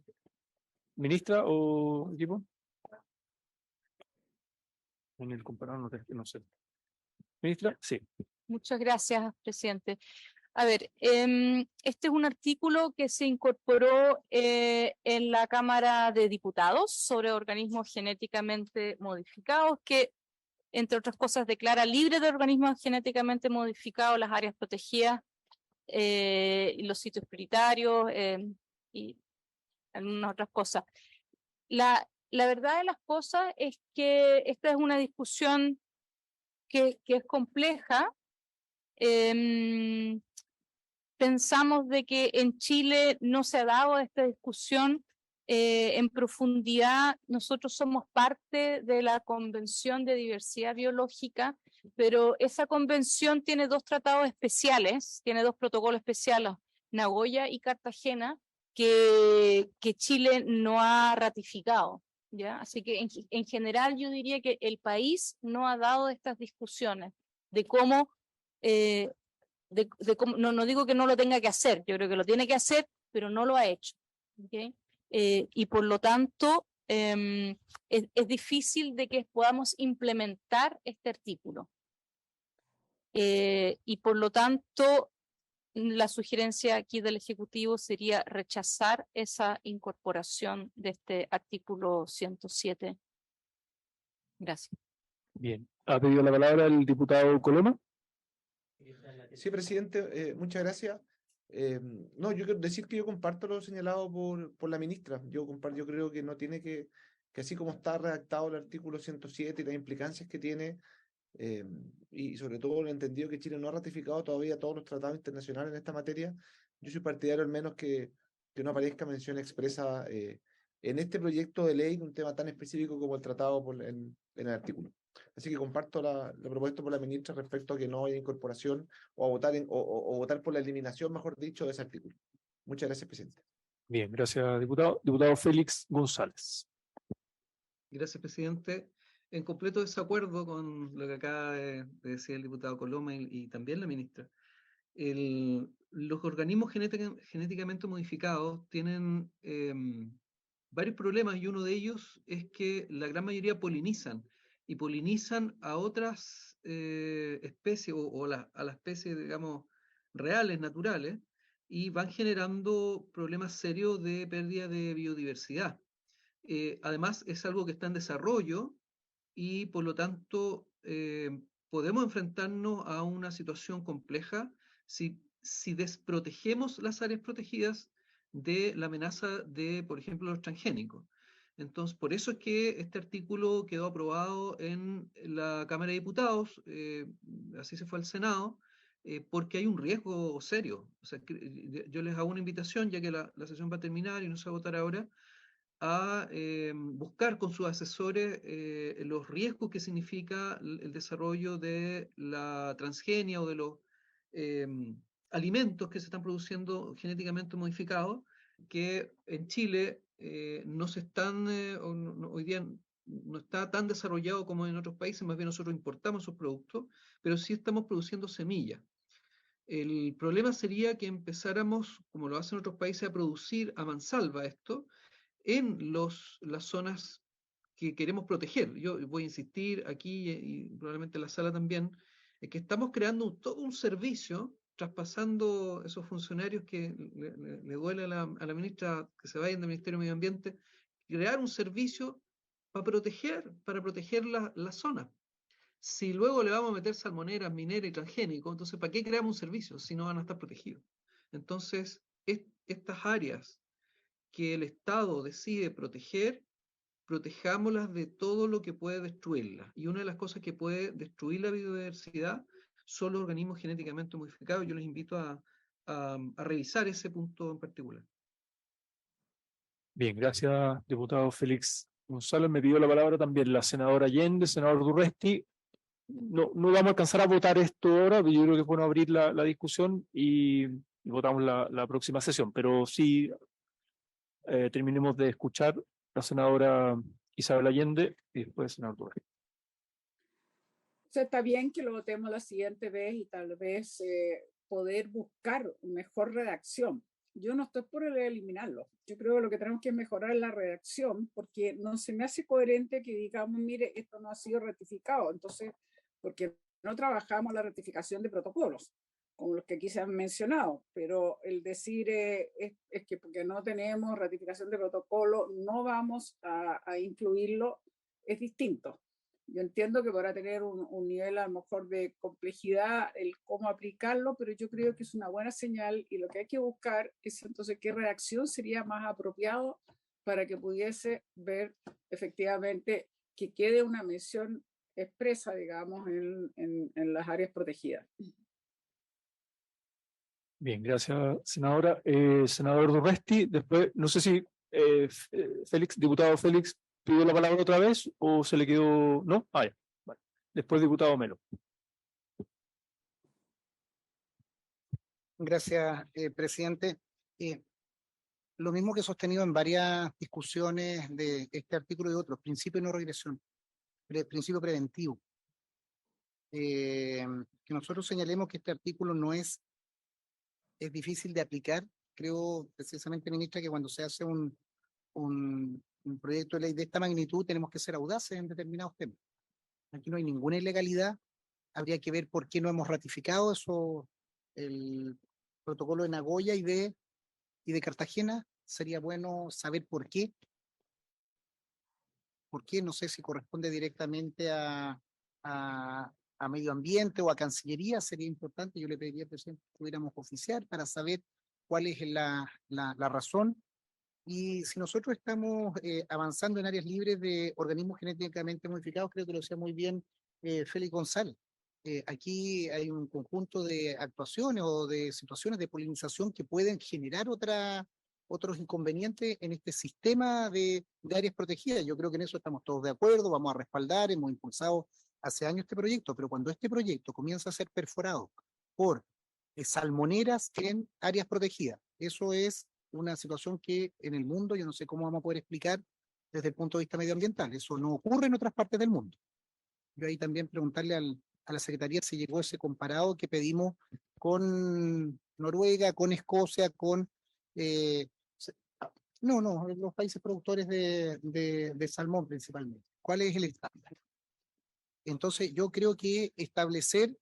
[SPEAKER 2] ¿Ministra o equipo? En el comparador no sé. ¿Ministra? Sí.
[SPEAKER 12] Muchas gracias, presidente. A ver, este es un artículo que se incorporó en la Cámara de Diputados sobre organismos genéticamente modificados, que, entre otras cosas, declara libre de organismos genéticamente modificados las áreas protegidas y los sitios prioritarios y algunas otras cosas. La verdad de las cosas es que esta es una discusión que es compleja. Pensamos de que en Chile no se ha dado esta discusión en profundidad. Nosotros somos parte de la Convención de Diversidad Biológica, pero esa convención tiene 2 tratados especiales, tiene 2 protocolos especiales, Nagoya y Cartagena, que Chile no ha ratificado, ¿ya? Así que en general yo diría que el país no ha dado estas discusiones de cómo cómo, no digo que no lo tenga que hacer, yo creo que lo tiene que hacer, pero no lo ha hecho. ¿Okay? Y por lo tanto, es difícil de que podamos implementar este artículo. Y por lo tanto, la sugerencia aquí del Ejecutivo sería rechazar esa incorporación de este artículo 107. Gracias.
[SPEAKER 2] Bien. ¿Ha pedido la palabra el diputado Coloma?
[SPEAKER 10] Sí, presidente, muchas gracias. No, yo quiero decir que yo comparto lo señalado por la ministra. Yo creo que no tiene que así como está redactado el artículo 107 y las implicancias que tiene, y sobre todo el entendido que Chile no ha ratificado todavía todos los tratados internacionales en esta materia, yo soy partidario al menos que no aparezca mención expresa en este proyecto de ley de un tema tan específico como el tratado en el artículo. Así que comparto la propuesta por la ministra respecto a que no haya incorporación o a votar o votar por la eliminación, mejor dicho, de ese artículo. Muchas gracias, presidente.
[SPEAKER 2] Bien, gracias, diputado. Diputado Félix González.
[SPEAKER 14] Gracias, presidente. En completo desacuerdo con lo que acaba de decir el diputado Coloma y también la ministra. Los organismos genéticamente modificados tienen varios problemas y uno de ellos es que la gran mayoría polinizan y polinizan a otras especies o a las especies, digamos, reales, naturales, y van generando problemas serios de pérdida de biodiversidad. Además, es algo que está en desarrollo y por lo tanto podemos enfrentarnos a una situación compleja si desprotegemos las áreas protegidas de la amenaza de, por ejemplo, los transgénicos. Entonces, por eso es que este artículo quedó aprobado en la Cámara de Diputados, así se fue al Senado, porque hay un riesgo serio. O sea, yo les hago una invitación, ya que la sesión va a terminar y no se va a votar ahora, a buscar con sus asesores los riesgos que significa el desarrollo de la transgenia o de los alimentos que se están produciendo genéticamente modificados, que en Chile no se están, hoy día no está tan desarrollado como en otros países, más bien nosotros importamos esos productos, pero sí estamos produciendo semillas. El problema sería que empezáramos, como lo hacen otros países, a producir a mansalva esto en las zonas que queremos proteger. Yo voy a insistir aquí y probablemente en la sala también, es que estamos creando todo un servicio, traspasando esos funcionarios que le duele a la ministra que se vayan del Ministerio de Medio Ambiente, crear un servicio para proteger la zona. Si luego le vamos a meter salmoneras, mineras y transgénicos, entonces ¿para qué creamos un servicio si no van a estar protegidos? Entonces, estas áreas que el Estado decide proteger, protejámoslas de todo lo que puede destruirlas. Y una de las cosas que puede destruir la biodiversidad son los organismos genéticamente modificados. Yo les invito a revisar ese punto en particular.
[SPEAKER 2] Bien, gracias, diputado Félix González. Me pidió la palabra también la senadora Allende, senador Durresti. No vamos a alcanzar a votar esto ahora, pero yo creo que es bueno abrir la discusión y votamos la próxima sesión. Pero sí, terminemos de escuchar a la senadora Isabel Allende y después el senador Durresti.
[SPEAKER 6] O sea, está bien que lo votemos la siguiente vez y tal vez poder buscar mejor redacción. Yo no estoy por eliminarlo. Yo creo que lo que tenemos que mejorar es la redacción, porque no se me hace coherente que digamos, mire, esto no ha sido ratificado. Entonces, porque no trabajamos la ratificación de protocolos. como los que aquí se han mencionado, pero el decir es que porque no tenemos ratificación de protocolo no vamos a incluirlo es distinto. Yo entiendo que podrá tener un nivel a lo mejor de complejidad el cómo aplicarlo, pero yo creo que es una buena señal y lo que hay que buscar es entonces qué redacción sería más apropiado para que pudiese ver efectivamente que quede una mención expresa, digamos, en las áreas protegidas.
[SPEAKER 2] Bien, gracias, senadora. Senador Durresti, después, no sé si Félix, diputado Félix, pidió la palabra otra vez o se le quedó, ¿no? Ah, ya. Vale. Después, diputado Melo.
[SPEAKER 15] Gracias, presidente. Lo mismo que he sostenido en varias discusiones de este artículo y otros, principio de no regresión, principio preventivo. Que nosotros señalemos que este artículo no es difícil de aplicar. Creo precisamente, ministra, que cuando se hace un proyecto de ley de esta magnitud tenemos que ser audaces en determinados temas. Aquí no hay ninguna ilegalidad. Habría que ver por qué no hemos ratificado eso, el protocolo de Nagoya y de Cartagena. Sería bueno saber por qué. ¿Por qué? No sé si corresponde directamente a Medio Ambiente o a Cancillería. Sería importante. Yo le pediría, presidente, que pudiéramos oficiar para saber cuál es la razón. Y si nosotros estamos avanzando en áreas libres de organismos genéticamente modificados, creo que lo decía muy bien Félix González. Aquí hay un conjunto de actuaciones o de situaciones de polinización que pueden generar otros inconvenientes en este sistema de áreas protegidas. Yo creo que en eso estamos todos de acuerdo, vamos a respaldar, hemos impulsado hace años este proyecto, pero cuando este proyecto comienza a ser perforado por salmoneras en áreas protegidas, eso es una situación que en el mundo yo no sé cómo vamos a poder explicar desde el punto de vista medioambiental. Eso no ocurre en otras partes del mundo. Yo ahí también preguntarle a la Secretaría si llegó ese comparado que pedimos con Noruega, con Escocia, con... los países productores de salmón principalmente. ¿Cuál es el estándar? Entonces yo creo que establecer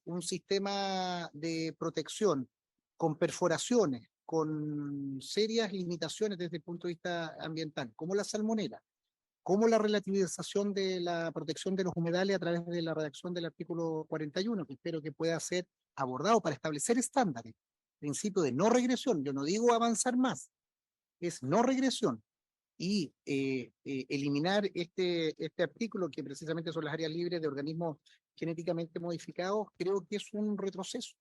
[SPEAKER 15] un sistema de protección con perforaciones, con serias limitaciones desde el punto de vista ambiental, como la salmonera, como la relativización de la protección de los humedales a través de la redacción del artículo 41, que espero que pueda ser abordado para establecer estándares. Principio de no regresión, yo no digo avanzar más, es no regresión. Y eliminar este artículo, que precisamente son las áreas libres de organismos genéticamente modificados, creo que es un retroceso.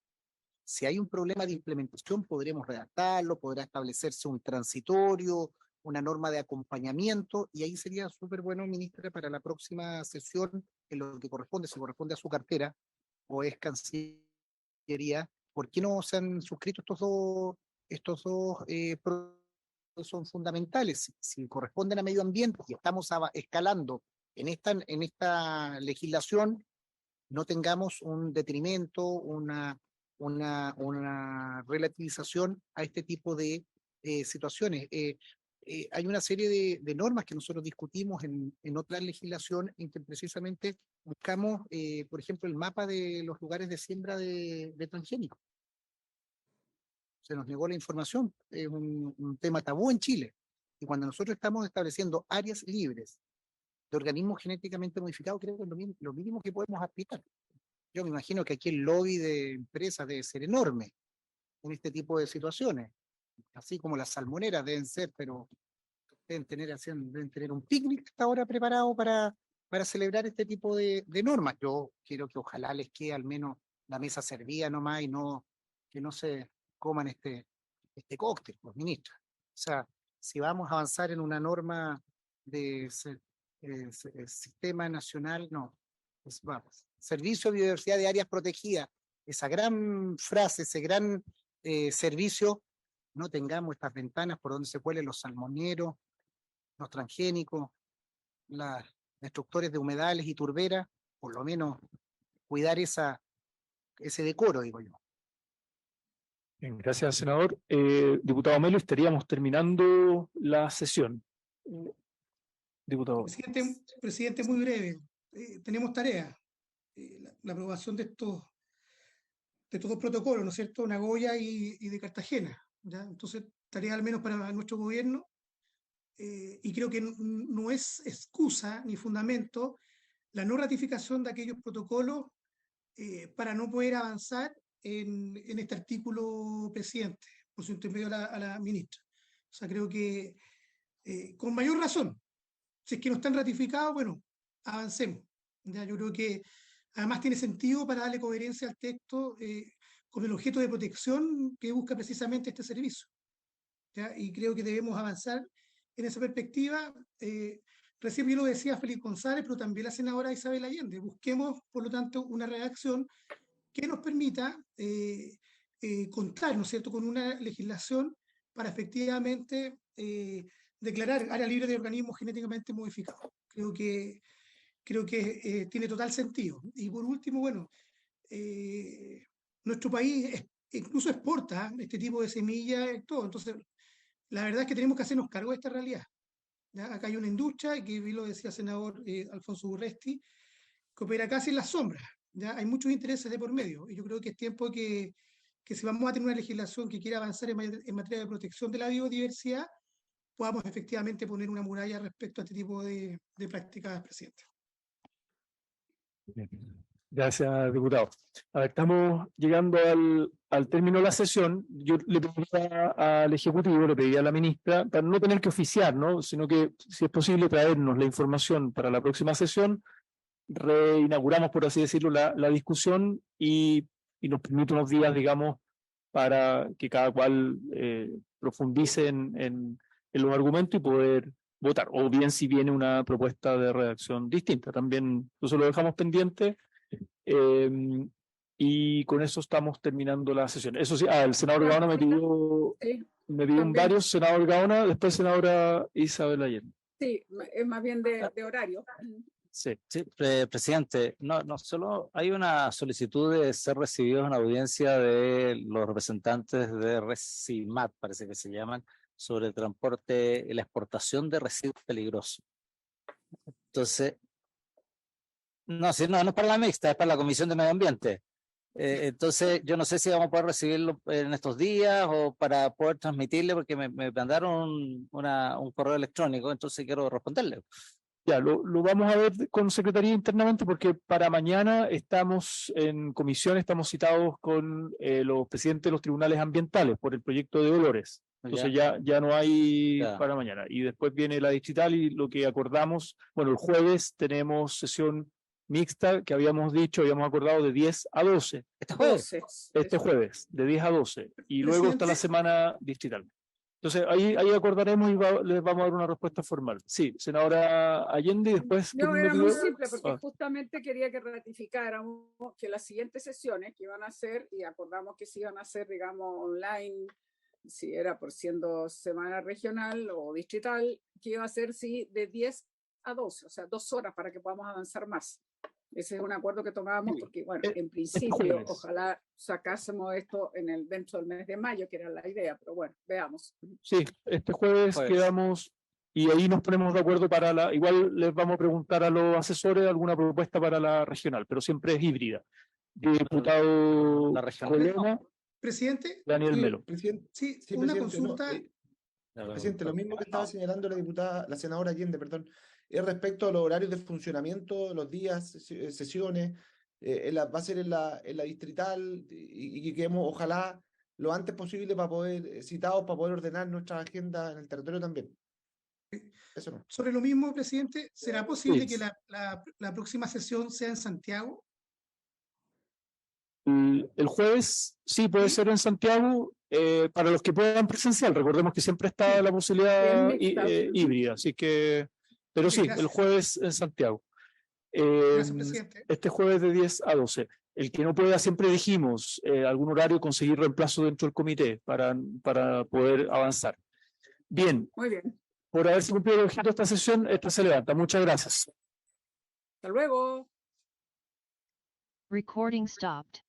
[SPEAKER 15] Si hay un problema de implementación, podremos redactarlo, podrá establecerse un transitorio, una norma de acompañamiento, y ahí sería súper bueno, ministra, para la próxima sesión, en lo que corresponde, si corresponde a su cartera, o es Cancillería, ¿por qué no se han suscrito estos dos son fundamentales? Si corresponden a medio ambiente y estamos escalando en esta legislación, no tengamos un detrimento, una relativización a este tipo de situaciones. Hay una serie de normas que nosotros discutimos en otra legislación en que precisamente buscamos, por ejemplo, el mapa de los lugares de siembra de transgénicos. Se nos negó la información, es un tema tabú en Chile. Y cuando nosotros estamos estableciendo áreas libres de organismos genéticamente modificados, creo que es lo mínimo que podemos aplicar. Yo me imagino que aquí el lobby de empresas debe ser enorme en este tipo de situaciones, así como las salmoneras deben ser, pero deben tener un picnic hasta ahora preparado para celebrar este tipo de normas. Yo quiero que ojalá les quede al menos la mesa servida nomás y que no se coman este cóctel, pues, ministra. O sea, si vamos a avanzar en una norma de sistema nacional, no, pues vamos. Servicio de biodiversidad de áreas protegidas, esa gran frase, ese gran servicio, no tengamos estas ventanas por donde se cuelen los salmoneros, los transgénicos, los destructores de humedales y turberas, por lo menos cuidar ese decoro, digo yo.
[SPEAKER 2] Bien, gracias, senador. Diputado Melo, estaríamos terminando la sesión. Diputado.
[SPEAKER 9] Presidente, muy breve. Tenemos tarea. La aprobación de protocolos, ¿no es cierto?, Nagoya y de Cartagena, ¿ya? Entonces, tarea al menos para nuestro gobierno, y creo que no es excusa ni fundamento la no ratificación de aquellos protocolos para no poder avanzar en este artículo, presidente, por su intermedio a la ministra. O sea, creo que con mayor razón, si es que no están ratificados, bueno, avancemos. ¿Ya? Yo creo que además tiene sentido para darle coherencia al texto con el objeto de protección que busca precisamente este servicio. ¿Ya? Y creo que debemos avanzar en esa perspectiva. Recién yo lo decía Felipe González, pero también la senadora Isabel Allende. Busquemos, por lo tanto, una redacción que nos permita contar, ¿no es cierto?, con una legislación para efectivamente declarar área libre de organismos genéticamente modificados. Creo que tiene total sentido. Y por último, bueno, nuestro país incluso exporta este tipo de semillas y todo. Entonces, la verdad es que tenemos que hacernos cargo de esta realidad. ¿Ya? Acá hay una industria, que lo decía el senador Alfonso Urresti, que opera casi en las sombras. ¿Ya? Hay muchos intereses de por medio. Y yo creo que es tiempo que si vamos a tener una legislación que quiera avanzar en materia de protección de la biodiversidad, podamos efectivamente poner una muralla respecto a este tipo de prácticas, presidente.
[SPEAKER 2] Gracias, diputado. A ver, estamos llegando al término de la sesión. Yo le pediría al Ejecutivo, le pediría a la ministra, para no tener que oficiar, ¿no?, sino que, si es posible, traernos la información para la próxima sesión. Reinauguramos, por así decirlo, la discusión y nos permite unos días, digamos, para que cada cual profundice en los argumentos y poder votar. O bien si viene una propuesta de redacción distinta. También eso lo dejamos pendiente. Y con eso estamos terminando la sesión. Eso sí, el senador Gaona me pidió varios, senador Gaona, después senadora Isabel Allende.
[SPEAKER 6] Sí, es más bien de horario.
[SPEAKER 4] Sí, presidente, no solo hay una solicitud de ser recibidos en audiencia de los representantes de Resimat, parece que se llaman, sobre el transporte y la exportación de residuos peligrosos. Entonces, no es para la mixta, es para la Comisión de Medio Ambiente. Entonces, yo no sé si vamos a poder recibirlo en estos días o para poder transmitirle, porque me mandaron un correo electrónico, entonces quiero responderle.
[SPEAKER 2] Ya, lo vamos a ver con Secretaría internamente, porque para mañana estamos en comisión, estamos citados con los presidentes de los tribunales ambientales por el proyecto de Dolores. Entonces ya no hay para mañana. Y después viene la distrital y lo que acordamos, bueno, el jueves tenemos sesión mixta que habíamos acordado de 10 a 12.
[SPEAKER 4] ¿Este jueves?
[SPEAKER 2] Este jueves, de 10 a 12. Y luego está la semana distrital. Entonces, ahí acordaremos y les vamos a dar una respuesta formal. Sí, senadora Allende, y después...
[SPEAKER 6] No, era muy simple, porque justamente quería que ratificáramos que las siguientes sesiones que iban a hacer, y acordamos que se iban a hacer, digamos, online, si era por siendo semana regional o distrital, que iba a ser, sí, de 10 a 12, o sea, 2 horas para que podamos avanzar más. Ese es un acuerdo que tomábamos porque, bueno, en principio, ojalá sacásemos esto dentro del mes de mayo, que era la idea, pero bueno, veamos.
[SPEAKER 2] Sí, este jueves quedamos y ahí nos ponemos de acuerdo para igual les vamos a preguntar a los asesores alguna propuesta para la regional, pero siempre es híbrida. Diputado Coloma,
[SPEAKER 9] presidente.
[SPEAKER 2] Daniel Melo.
[SPEAKER 9] Sí, una consulta.
[SPEAKER 10] Presidente, lo mismo que estaba señalando la senadora Allende, perdón, es respecto a los horarios de funcionamiento, los días, sesiones, va a ser en la distrital y que quedemos, ojalá, lo antes posible para poder, citados para poder ordenar nuestra agenda en el territorio también. Eso no.
[SPEAKER 9] Sobre lo mismo, presidente, ¿será posible que la próxima sesión sea en Santiago?
[SPEAKER 2] El jueves sí puede ser en Santiago, para los que puedan presencial. Recordemos que siempre está la posibilidad híbrida, así que, pero sí, el jueves en Santiago.
[SPEAKER 9] Gracias, presidente.
[SPEAKER 2] Este jueves de 10 a 12. El que no pueda, siempre dijimos, algún horario, conseguir reemplazo dentro del comité para poder avanzar. Bien.
[SPEAKER 6] Muy bien.
[SPEAKER 2] Por haberse cumplido el objeto de esta sesión, esta se levanta. Muchas gracias.
[SPEAKER 6] Hasta luego.
[SPEAKER 16] Recording stopped.